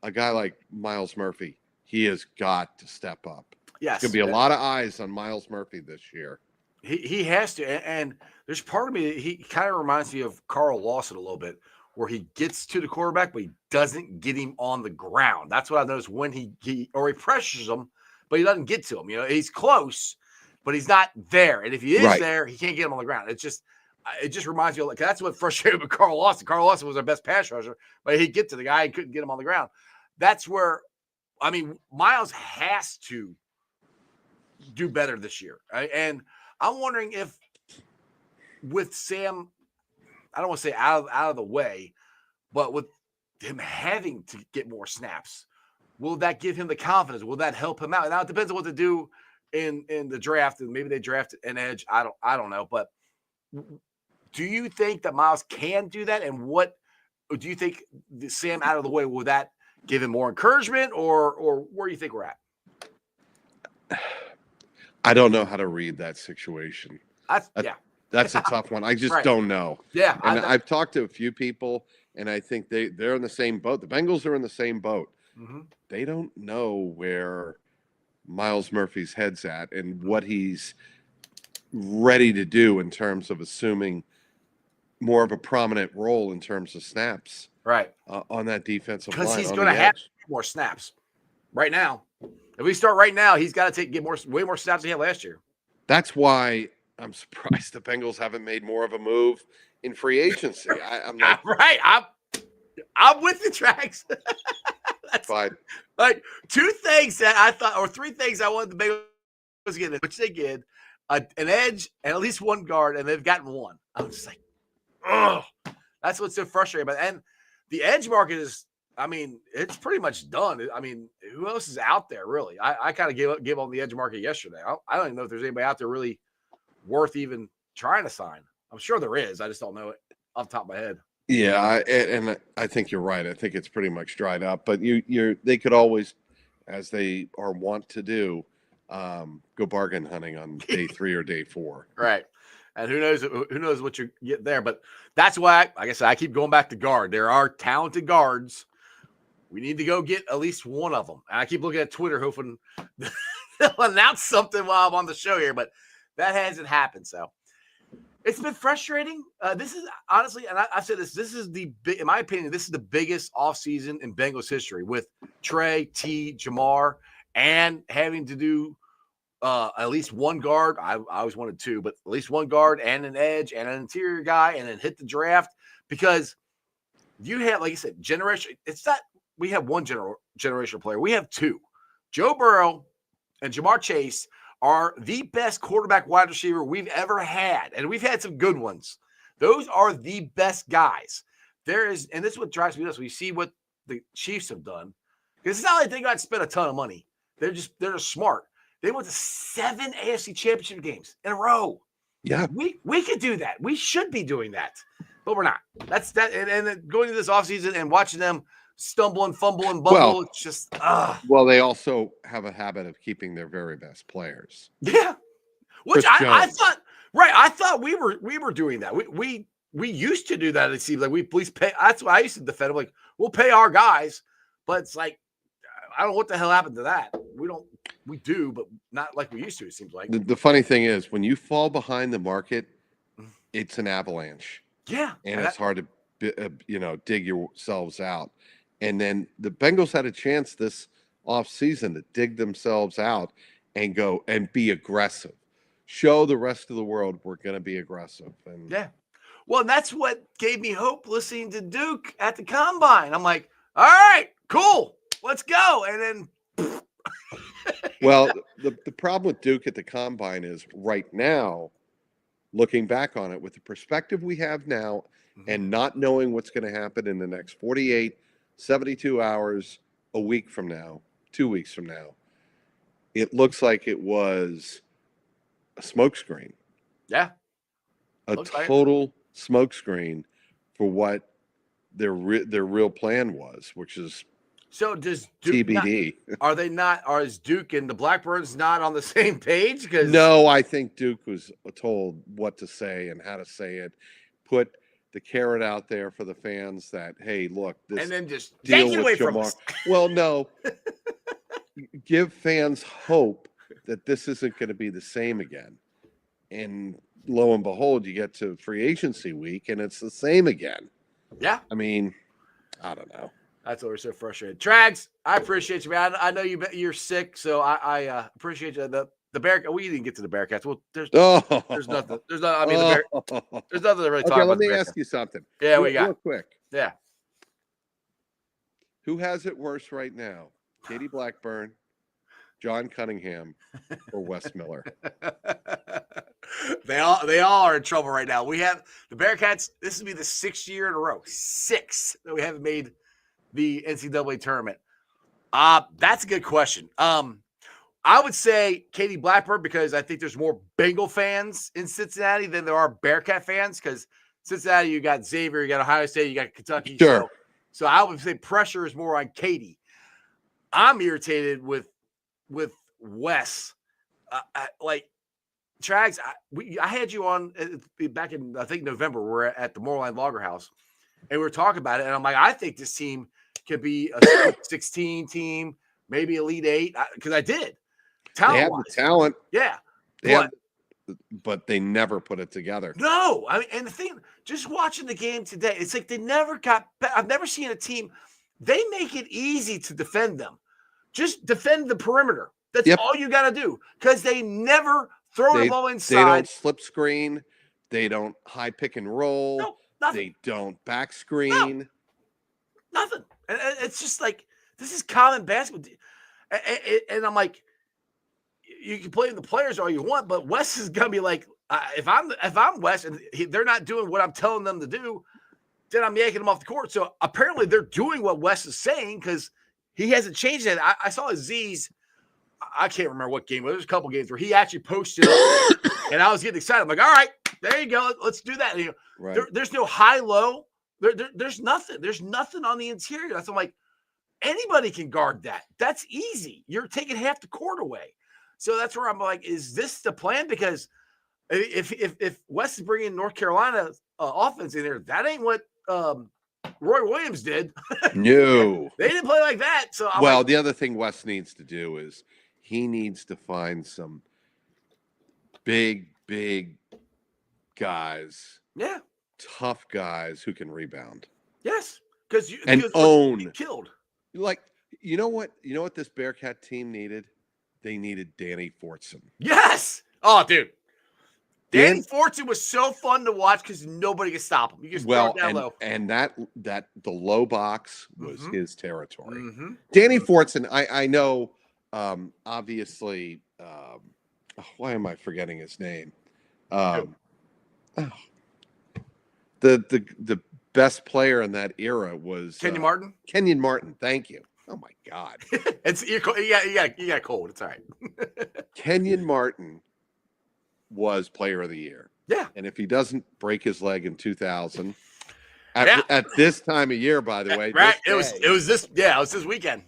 a guy like Miles Murphy, he has got to step up. Yes. There's going to be a lot of eyes on Miles Murphy this year. He has to. And there's part of me, he kind of reminds me of Carl Lawson a little bit, where he gets to the quarterback, but he doesn't get him on the ground. That's what I noticed when he pressures him, but he doesn't get to him. You know, he's close, but he's not there. And if he is there, he can't get him on the ground. It just reminds me of, like, that's what frustrated with Carl Lawson. Carl Lawson was our best pass rusher, but he'd get to the guy and couldn't get him on the ground. That's where, I mean, Miles has to do better this year. Right? And I'm wondering if with Sam, I don't want to say out of the way, but with him having to get more snaps, will that give him the confidence? Will that help him out? Now it depends on what to do in the draft, and maybe they draft an edge. I don't know. But do you think that Miles can do that? And what do you think Sam out of the way, will that give him more encouragement, or where do you think we're at? I don't know how to read that situation. That's a tough one. I just don't know. Yeah. And I've talked to a few people, and I think they're in the same boat. The Bengals are in the same boat. Mm-hmm. They don't know where Miles Murphy's head's at and what he's ready to do in terms of assuming more of a prominent role in terms of snaps. Right. On that defensive line. Because he's going to have more snaps right now. If we start right now, he's got to get way more snaps than he had last year. That's why I'm surprised the Bengals haven't made more of a move in free agency. I'm not right. I'm with the tracks. That's fine. Like two things that I thought, or three things I wanted the Bengals to get, which they get, an edge and at least one guard, and they've gotten one. I was just like, ugh. That's what's so frustrating about it. And the edge market is, I mean, it's pretty much done. I mean, who else is out there, really? I kind of gave on the edge market yesterday. I don't even know if there's anybody out there really worth even trying to sign. I'm sure there is. I just don't know it off the top of my head. Yeah, and I think you're right. I think it's pretty much dried up. But they could always, as they are wont to do, go bargain hunting on day 3 or day 4. Right. And who knows what you get there. But that's why, like I said, I keep going back to guard. There are talented guards. We need to go get at least one of them. And I keep looking at Twitter, hoping they'll announce something while I'm on the show here. But that hasn't happened. So it's been frustrating. This is honestly, and I've said this is in my opinion, this is the biggest offseason in Bengals history, with Trey, T, Jamar, and having to do at least one guard. I always wanted 2, but at least one guard and an edge and an interior guy, and then hit the draft, because you have, like you said, generation. It's not we have one generational player. We have 2. Joe Burrow and Jamar Chase are the best quarterback wide receiver we've ever had. And we've had some good ones. Those are the best guys. And this is what drives me nuts. We see what the Chiefs have done. Because it's not like they got to spend a ton of money. They're just smart. They went to 7 AFC championship games in a row. Yeah. We could do that. We should be doing that. But we're not. That's that. And then going into this offseason and watching them stumble and fumble and bumble, it's just Well, they also have a habit of keeping their very best players. Yeah. Which I thought we were doing that. We used to do that. It seems like we please pay. That's what I used to defend. I'm like, we'll pay our guys, but it's like, I don't know what the hell happened to that. We do, but not like we used to, it seems like. The funny thing is, when you fall behind the market, it's an avalanche. Yeah. And it's hard to, dig yourselves out. And then the Bengals had a chance this offseason to dig themselves out and go and be aggressive. Show the rest of the world we're going to be aggressive. And yeah. Well, that's what gave me hope listening to Duke at the Combine. I'm like, all right, cool, let's go. And then well, the problem with Duke at the Combine is right now, looking back on it with the perspective we have now and not knowing what's going to happen in the next 48, 72 hours, a week from now, 2 weeks from now, it looks like it was a smokescreen. Yeah. A total smokescreen for what their real plan was, which is so does Duke TBD. Is Duke and the Blackbirds not on the same page? No, I think Duke was told what to say and how to say it. Put the carrot out there for the fans that, hey, look, this and then just deal take it with away from Jamar. us. Well, no, give fans hope that this isn't going to be the same again. And lo and behold, you get to free agency week and it's the same again. Yeah. I mean, I don't know. That's why we're so frustrated. Trags, I appreciate you, man. I know you're sick, so I appreciate you. The Bearcats. We didn't get to the Bearcats. Well, there's nothing. There's not. I mean, there's nothing to really talk Okay, about. let me ask you something. Yeah, we got real quick. Yeah. Who has it worse right now? Katie Blackburn, John Cunningham, or Wes Miller? They all are in trouble right now. We have the Bearcats. This will be the 6th year in a row, 6 that we haven't made the NCAA tournament. That's a good question. I would say Katie Blackburn because I think there's more Bengal fans in Cincinnati than there are Bearcat fans because Cincinnati, you got Xavier, you got Ohio State, you got Kentucky. Sure. So I would say pressure is more on Katie. I'm irritated with Wes. Like Trags, I had you on back in I think November. We're at the Moorline Logger House, and we were talking about it. And I'm like, I think this team could be a 16 team, maybe Elite 8, because I did. They have the talent. Yeah. But they never put it together. No. I mean, and the thing, just watching the game today, it's like they never got – I've never seen a team – they make it easy to defend them. Just defend the perimeter. That's all you got to do because they never throw the ball inside. They don't slip screen. They don't high pick and roll. No, nothing. They don't back screen. No, nothing. And it's just like this is common basketball. And I'm like, you can play the players all you want, but Wes is gonna be like, if I'm Wes and they're not doing what I'm telling them to do, then I'm yanking them off the court. So apparently they're doing what Wes is saying because he hasn't changed it. I saw Aziz. I can't remember what game, but there's a couple games where he actually posted up, and I was getting excited. I'm like, all right, there you go. Let's do that. And, Right. There's no high-low. There's nothing. There's nothing on the interior. I'm like, anybody can guard that. That's easy. You're taking half the court away. So that's where I'm like, is this the plan? Because if Wes is bringing North Carolina offense in there, that ain't what Roy Williams did. No. They didn't play like that. So the other thing Wes needs to do is he needs to find some big guys. Yeah. Tough guys who can rebound. Yes. Because own. Killed. Like, you know what this Bearcat team needed? They needed Danny Fortson. Yes. Oh, dude. Danny Fortson was so fun to watch because nobody could stop him. You just throw it down low. And that the low box was his territory. Mm-hmm. Danny Fortson, I know, obviously, why am I forgetting his name? The best player in that era was Kenyon Martin. Kenyon Martin, thank you. Oh my God, You got cold. It's all right. Kenyon Martin was Player of the Year. Yeah, and if he doesn't break his leg in 2000, at this time of year, by the way, right? It was this weekend.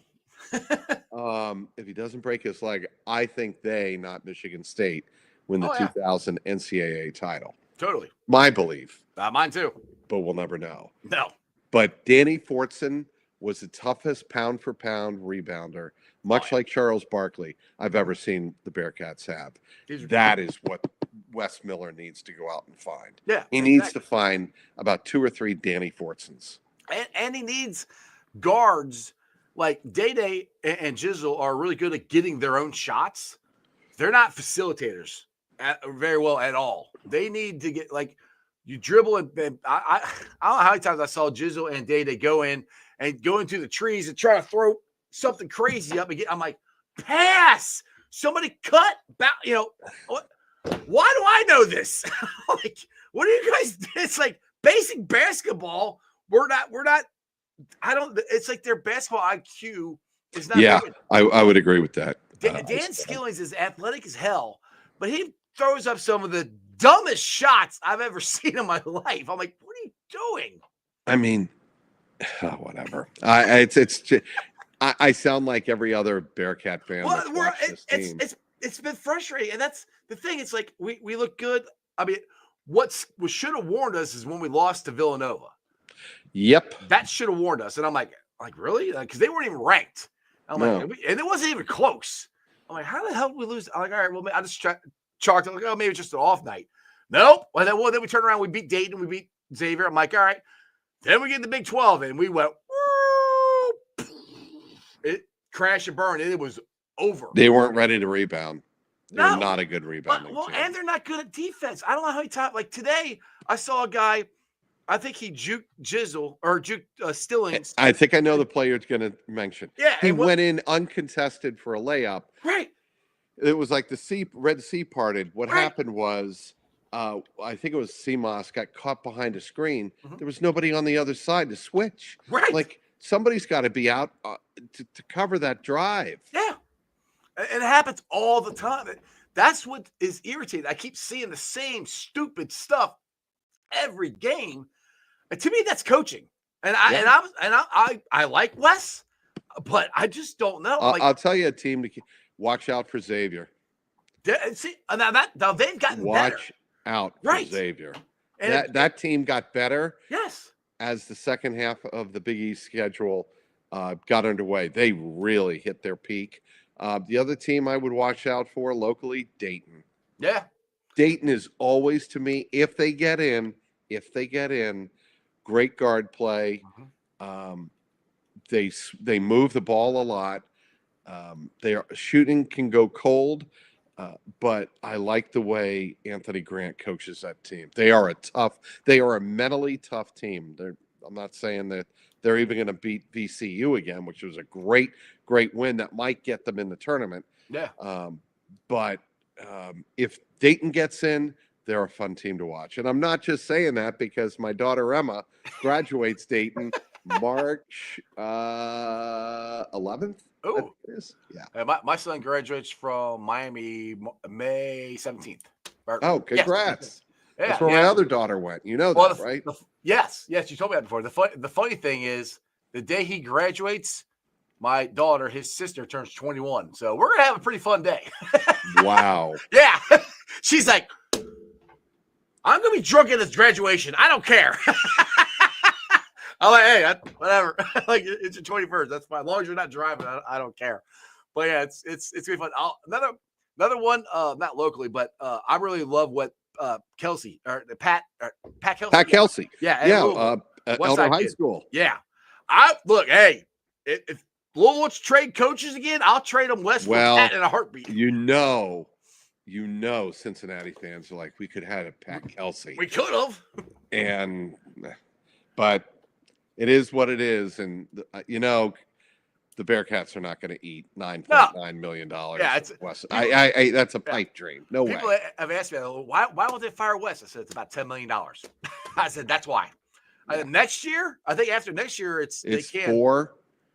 If he doesn't break his leg, I think they, not Michigan State, win the 2000 NCAA title. Totally. My belief. Mine too. But we'll never know. No. But Danny Fortson was the toughest pound-for-pound rebounder, much like Charles Barkley, I've ever seen the Bearcats have. That is what Wes Miller needs to go out and find. Yeah. He needs to find about 2 or 3 Danny Fortsons. And he needs guards like Day and Jizzle are really good at getting their own shots. They're not facilitators very well at all. They need to get like you dribble and I don't know how many times I saw Jizzle and Day go in and go into the trees and try to throw something crazy up and I'm like, pass. Somebody cut back, what? Why do I know this? Like, what are you guys? It's like basic basketball. We're not. It's like their basketball IQ is not. Yeah, good. I would agree with that. Dan Skillings is athletic as hell, but he throws up some of the dumbest shots I've ever seen in my life. I'm like, what are you doing? I mean, whatever. I sound like every other Bearcat fan. It's been frustrating, and that's the thing. It's like we look good. I mean, what should have warned us is when we lost to Villanova. Yep. That should have warned us. And I'm like really? Because they weren't even ranked. I'm No. like, and it wasn't even close. I'm like, how the hell did we lose? I'm like, all right, well, I just chalked it. Like, oh, maybe it's just an off night. Nope. Then we turned around. We beat Dayton. We beat Xavier. I'm like, all right. Then we get the Big 12, and we went, woo, it crashed and burned, and it was over. They weren't ready to rebound. They're not a good rebounding team. And they're not good at defense. I don't know how many times. Like today, I saw a guy. I think he juked Jizzle or juked Stillings. I think I know the player you're going to mention. Yeah, he went in uncontested for a layup. Right. It was like the Red Sea parted. What happened was, I think it was CMOS got caught behind a screen. Mm-hmm. There was nobody on the other side to switch. Right. Like somebody's got to be out to cover that drive. Yeah. And it happens all the time. That's what is irritating. I keep seeing the same stupid stuff every game. And to me, that's coaching. And I like Wes, but I just don't know. I'll tell you a team to watch out for Xavier. See, now they've gotten better. Watch out for Xavier. And that team got better. Yes. As the second half of the Big East schedule got underway, they really hit their peak. The other team I would watch out for locally, Dayton. Yeah. Dayton is always, to me, if they get in, great guard play. Mm-hmm. They move the ball a lot. Their shooting can go cold, but I like the way Anthony Grant coaches that team. They are a mentally tough team. I'm not saying that they're even going to beat VCU again, which was a great win that might get them in the tournament. Yeah. But if Dayton gets in, they're a fun team to watch. And I'm not just saying that because my daughter Emma graduates Dayton March 11th. Oh, yeah. My son graduates from Miami May 17th. Oh, congrats. Yeah, that's where my other daughter went. You know that, right? Yes, you told me that before. The funny thing is, the day he graduates, my daughter, his sister, turns 21. So we're going to have a pretty fun day. Wow. Yeah. She's like, I'm going to be drunk at this graduation. I don't care. I'm like, hey, whatever. Like, it's your 21st. That's fine. As long as you're not driving, I don't care. But yeah, it's gonna be fun. Another one, not locally, but I really love what Kelsey or Pat Kelsey. Pat Kelsey. Yeah. At Elder High School. Yeah. Hey, if Louisville wants to trade coaches again, I'll trade them West for Pat in a heartbeat. You know, Cincinnati fans are like, we could have had a Pat Kelsey. We could have. But it is what it is. And, the Bearcats are not going to eat $9.9 million. Yeah, that's a pipe dream. No way. People have asked me, why won't they fire West? I said, it's about $10 million. I said, that's why. Next year, I think after next year, it's they can. 4.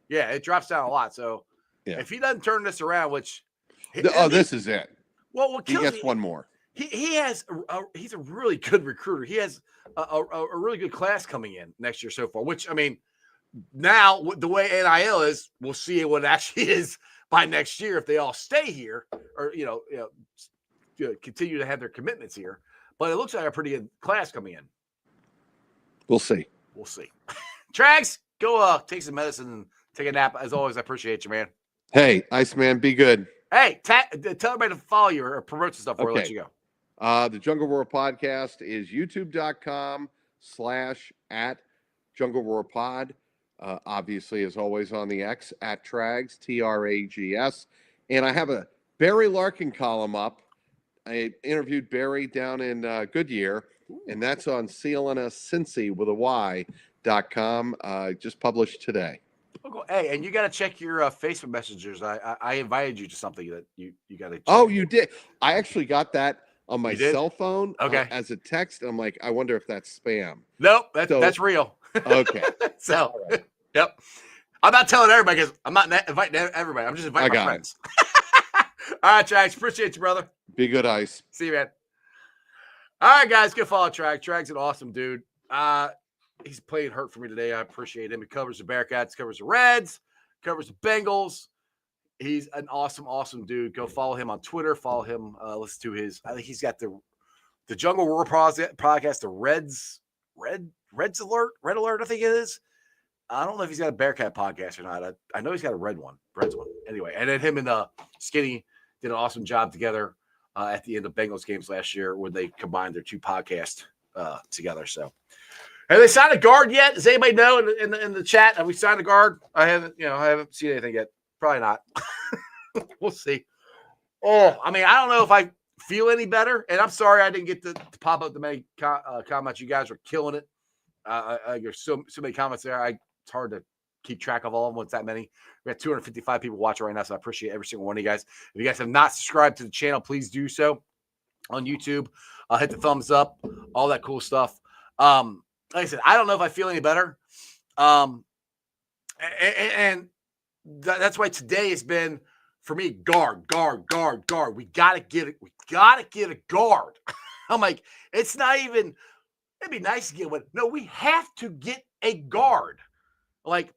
Yeah, it drops down a lot. So if he doesn't turn this around, which this is it. Well, he gets one more. He's a really good recruiter. He has a really good class coming in next year so far. Which now the way NIL is, we'll see what it actually is by next year if they all stay here or continue to have their commitments here. But it looks like a pretty good class coming in. We'll see. Trags, go take some medicine and take a nap. As always, I appreciate you, man. Hey, Iceman, be good. Hey, tell everybody to follow you or promote some stuff before I let you go. The Jungle Roar podcast is youtube.com/@JungleRoarPod. Obviously, as always, on the X @Trags, TRAGS. And I have a Barry Larkin column up. I interviewed Barry down in Goodyear, and that's on CLNSCincy with a Y.com. Just published today. Hey, and you got to check your Facebook messengers. I invited you to something that you got to check. Oh, you did? I actually got that on my cell phone as a text. I'm like, I wonder if that's spam. Nope, that's real. Okay. So, yep. I'm not telling everybody because I'm not inviting everybody. I'm just inviting my friends. All right, Trags. Appreciate you, brother. Be good, Ice. See you, man. All right, guys. Go follow Trag. Trag's an awesome dude. He's played hurt for me today. I appreciate him. He covers the Bearcats, covers the Reds, covers the Bengals. He's an awesome, awesome dude. Go follow him on Twitter. Follow him. Listen to his. I think he's got the the Jungle Roar podcast, the Red Alert, I think it is. I don't know if he's got a Bearcat podcast or not. I know he's got a Reds one. Anyway, and then him and Skinny did an awesome job together at the end of Bengals games last year where they combined their two podcasts together. So, have they signed a guard yet? Does anybody know in the chat? Have we signed a guard? I haven't seen anything yet. Probably not. We'll see. Oh, I mean, I don't know if I feel any better. And I'm sorry I didn't get to pop up the many comments. You guys were killing it. There's so many comments there. It's hard to keep track of all of them. What's that many? We got 255 people watching right now, so I appreciate every single one of you guys. If you guys have not subscribed to the channel, please do so on YouTube. Hit the thumbs up, all that cool stuff. Like I said, I don't know if I feel any better. And that's why today has been, for me, guard. We gotta get it. We gotta get a guard. I'm like, it's not even. It'd be nice to get one. No, we have to get a guard. Like,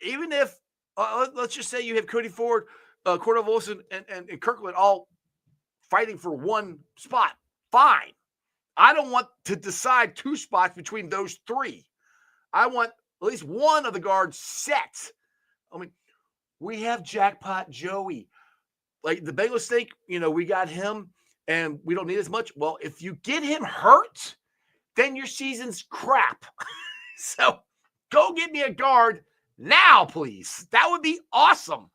even if let's just say you have Cody Ford, Cordell Wilson, and Kirkland all fighting for one spot. Fine. I don't want to decide two spots between those three. I want at least one of the guards set. I mean, we have Jackpot Joey. Like, the Bengals think, we got him and we don't need as much. Well, if you get him hurt, then your season's crap. So go get me a guard now, please. That would be awesome.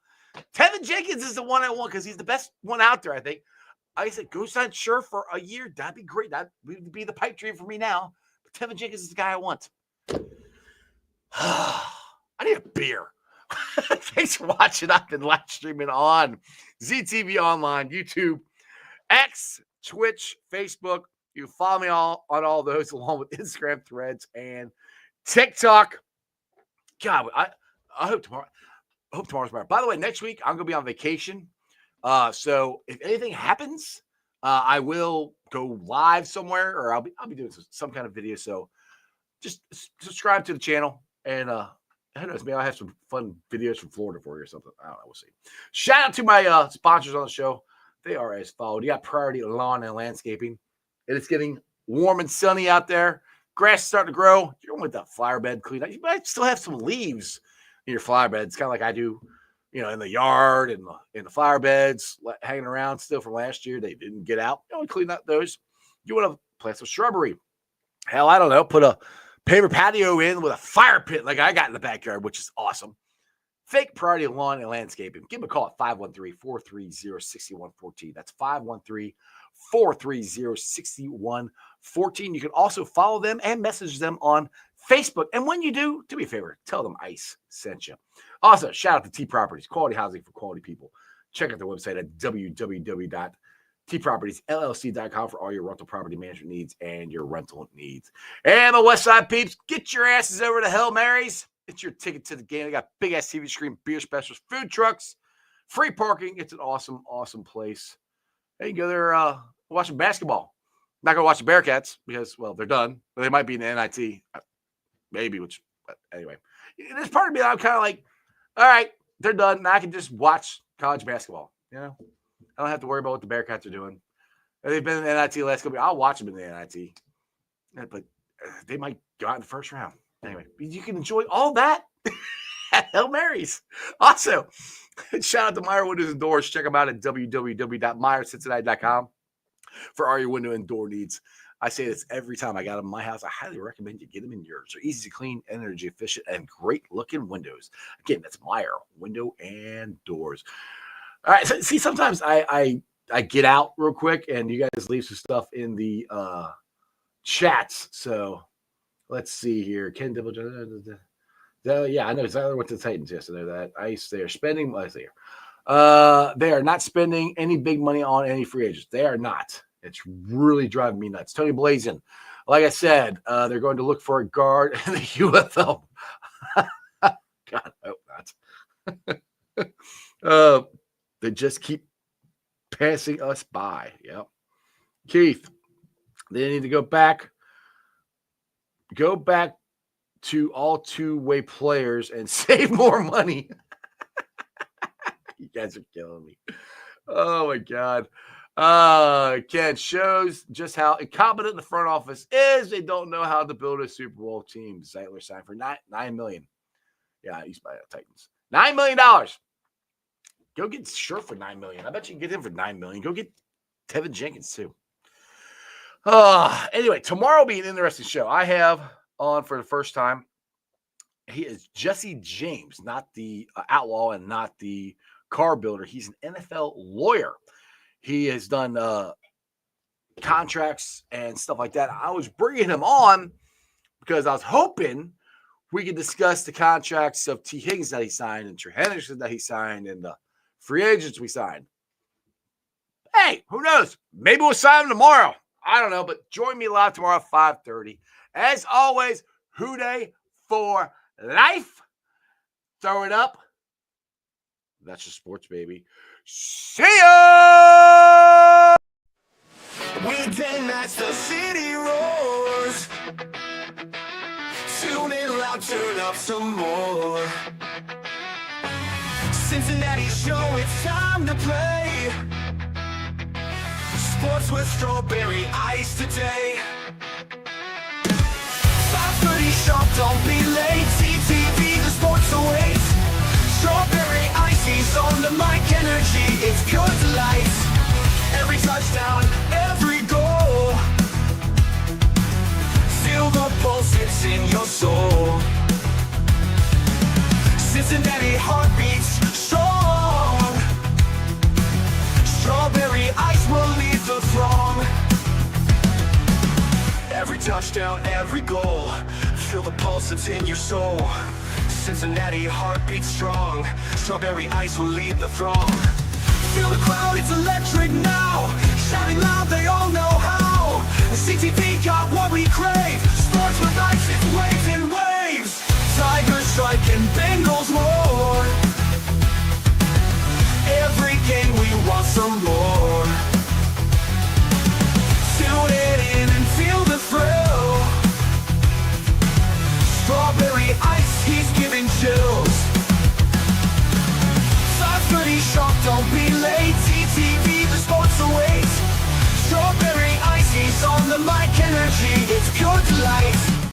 Teven Jenkins is the one I want because he's the best one out there, I think. I said, go sign Sure for a year. That'd be great. That would be the pipe dream for me now. But Teven Jenkins is the guy I want. I need a beer. Thanks for watching. I've been live streaming on ZTV Online, YouTube, X, Twitch, Facebook. You can follow me on all those, along with Instagram, Threads, and TikTok. God, I hope tomorrow's better. By the way, next week I'm going to be on vacation. So if anything happens, I will go live somewhere, or I'll be doing some kind of video. So just subscribe to the channel, and who knows, maybe I'll have some fun videos from Florida for you or something. I don't know. We'll see. Shout out to my sponsors on the show. They are as followed. You got Priority Lawn and Landscaping. And it's getting warm and sunny out there. Grass is starting to grow. You don't want that flower bed cleaned out. You might still have some leaves in your flower bed. It's kind of like I do, in the yard and in the flower beds hanging around still from last year. They didn't get out. You want to clean out those. You want to plant some shrubbery. Hell, I don't know. Put a paper patio in with a fire pit like I got in the backyard, which is awesome. Fake Priority Lawn and Landscaping. Give them a call at 513-430-6114. That's 513-430-6114. You can also follow them and message them on Facebook. And when you do me a favor, tell them Ice sent you. Also, shout out to T Properties, quality housing for quality people. Check out their website at www.tpropertiesllc.com for all your rental property management needs and your rental needs. And the West Side peeps, get your asses over to Hail Mary's. It's your ticket to the game. They got big ass TV screen, beer specials, food trucks, free parking. It's an awesome, awesome place. Hey, you can go there watching basketball. Not gonna watch the Bearcats because, well, they're done. But they might be in the NIT, maybe. But anyway, there's part of me that I'm kind of like, all right, they're done. Now I can just watch college basketball. I don't have to worry about what the Bearcats are doing. They've been in the NIT last couple. I'll watch them in the NIT, but they might go out in the first round. Anyway, you can enjoy all that at Hail Mary's. Also, shout out to Meyer Windows and Doors. Check them out at www.meyercincinnati.com for all your window and door needs. I say this every time I got them in my house. I highly recommend you get them in yours. They're easy to clean, energy efficient, and great looking windows. Again, that's Meyer Window and Doors. All right. So, see, sometimes I get out real quick and you guys leave some stuff in the chats. So let's see here. Ken Dibble. Yeah, I know. Zeitler went to the Titans yesterday. That Ice, they are spending. Let's see here. They are not spending any big money on any free agents. They are not. It's really driving me nuts. Tony Blazin, like I said, they're going to look for a guard in the UFL. God, I hope not. They just keep passing us by. Yep. Keith, they need to go back to all two-way players and save more money. You guys are killing me. Oh, my God. Ken shows just how incompetent the front office is. They don't know how to build a Super Bowl team. Zeitler signed for $9 million. Yeah, he's by the Titans. $9 million. Go get Shirt for $9 million. I bet you can get him for $9 million. Go get Teven Jenkins too. Anyway, tomorrow will be an interesting show. I have on for the first time. He is Jesse James, not the outlaw and not the car builder. He's an NFL lawyer. He has done contracts and stuff like that. I was bringing him on because I was hoping we could discuss the contracts of Tee Higgins that he signed and Trey Henderson that he signed and the free agents we signed. Hey, who knows? Maybe we'll sign them tomorrow. I don't know, but join me live tomorrow at 5:30. As always, Who Dey for life. Throw it up. That's just sports, baby. See ya! Weekday nights, the city roars. Tune in loud, turn up some more. Cincinnati show, it's time to play. Sports with strawberry ice today. 5:30 sharp, don't be late. CTV, the sports awaits. Strawberry ices on the mic, energy, it's pure delight. Every touchdown, every goal. Feel the pulse, it's in your soul. Cincinnati heartbeats strong. Strawberry ice will lead the throng. Every touchdown, every goal. Feel the pulse, it's in your soul. Cincinnati heartbeats strong. Strawberry ice will lead the throng. Feel the crowd, it's electric now. Shouting loud, they all know how. The CTV got what we crave. Sports with ice, it's waves and waves. Tigers strike and Bengals roar. Every game we want some more. Tune it in and feel the thrill. Strawberry ice, he's giving chills. 5:30 sharp, don't be late. CTV, the sports awaits. Strawberry ice, he's on the mic, energy, it's pure delight.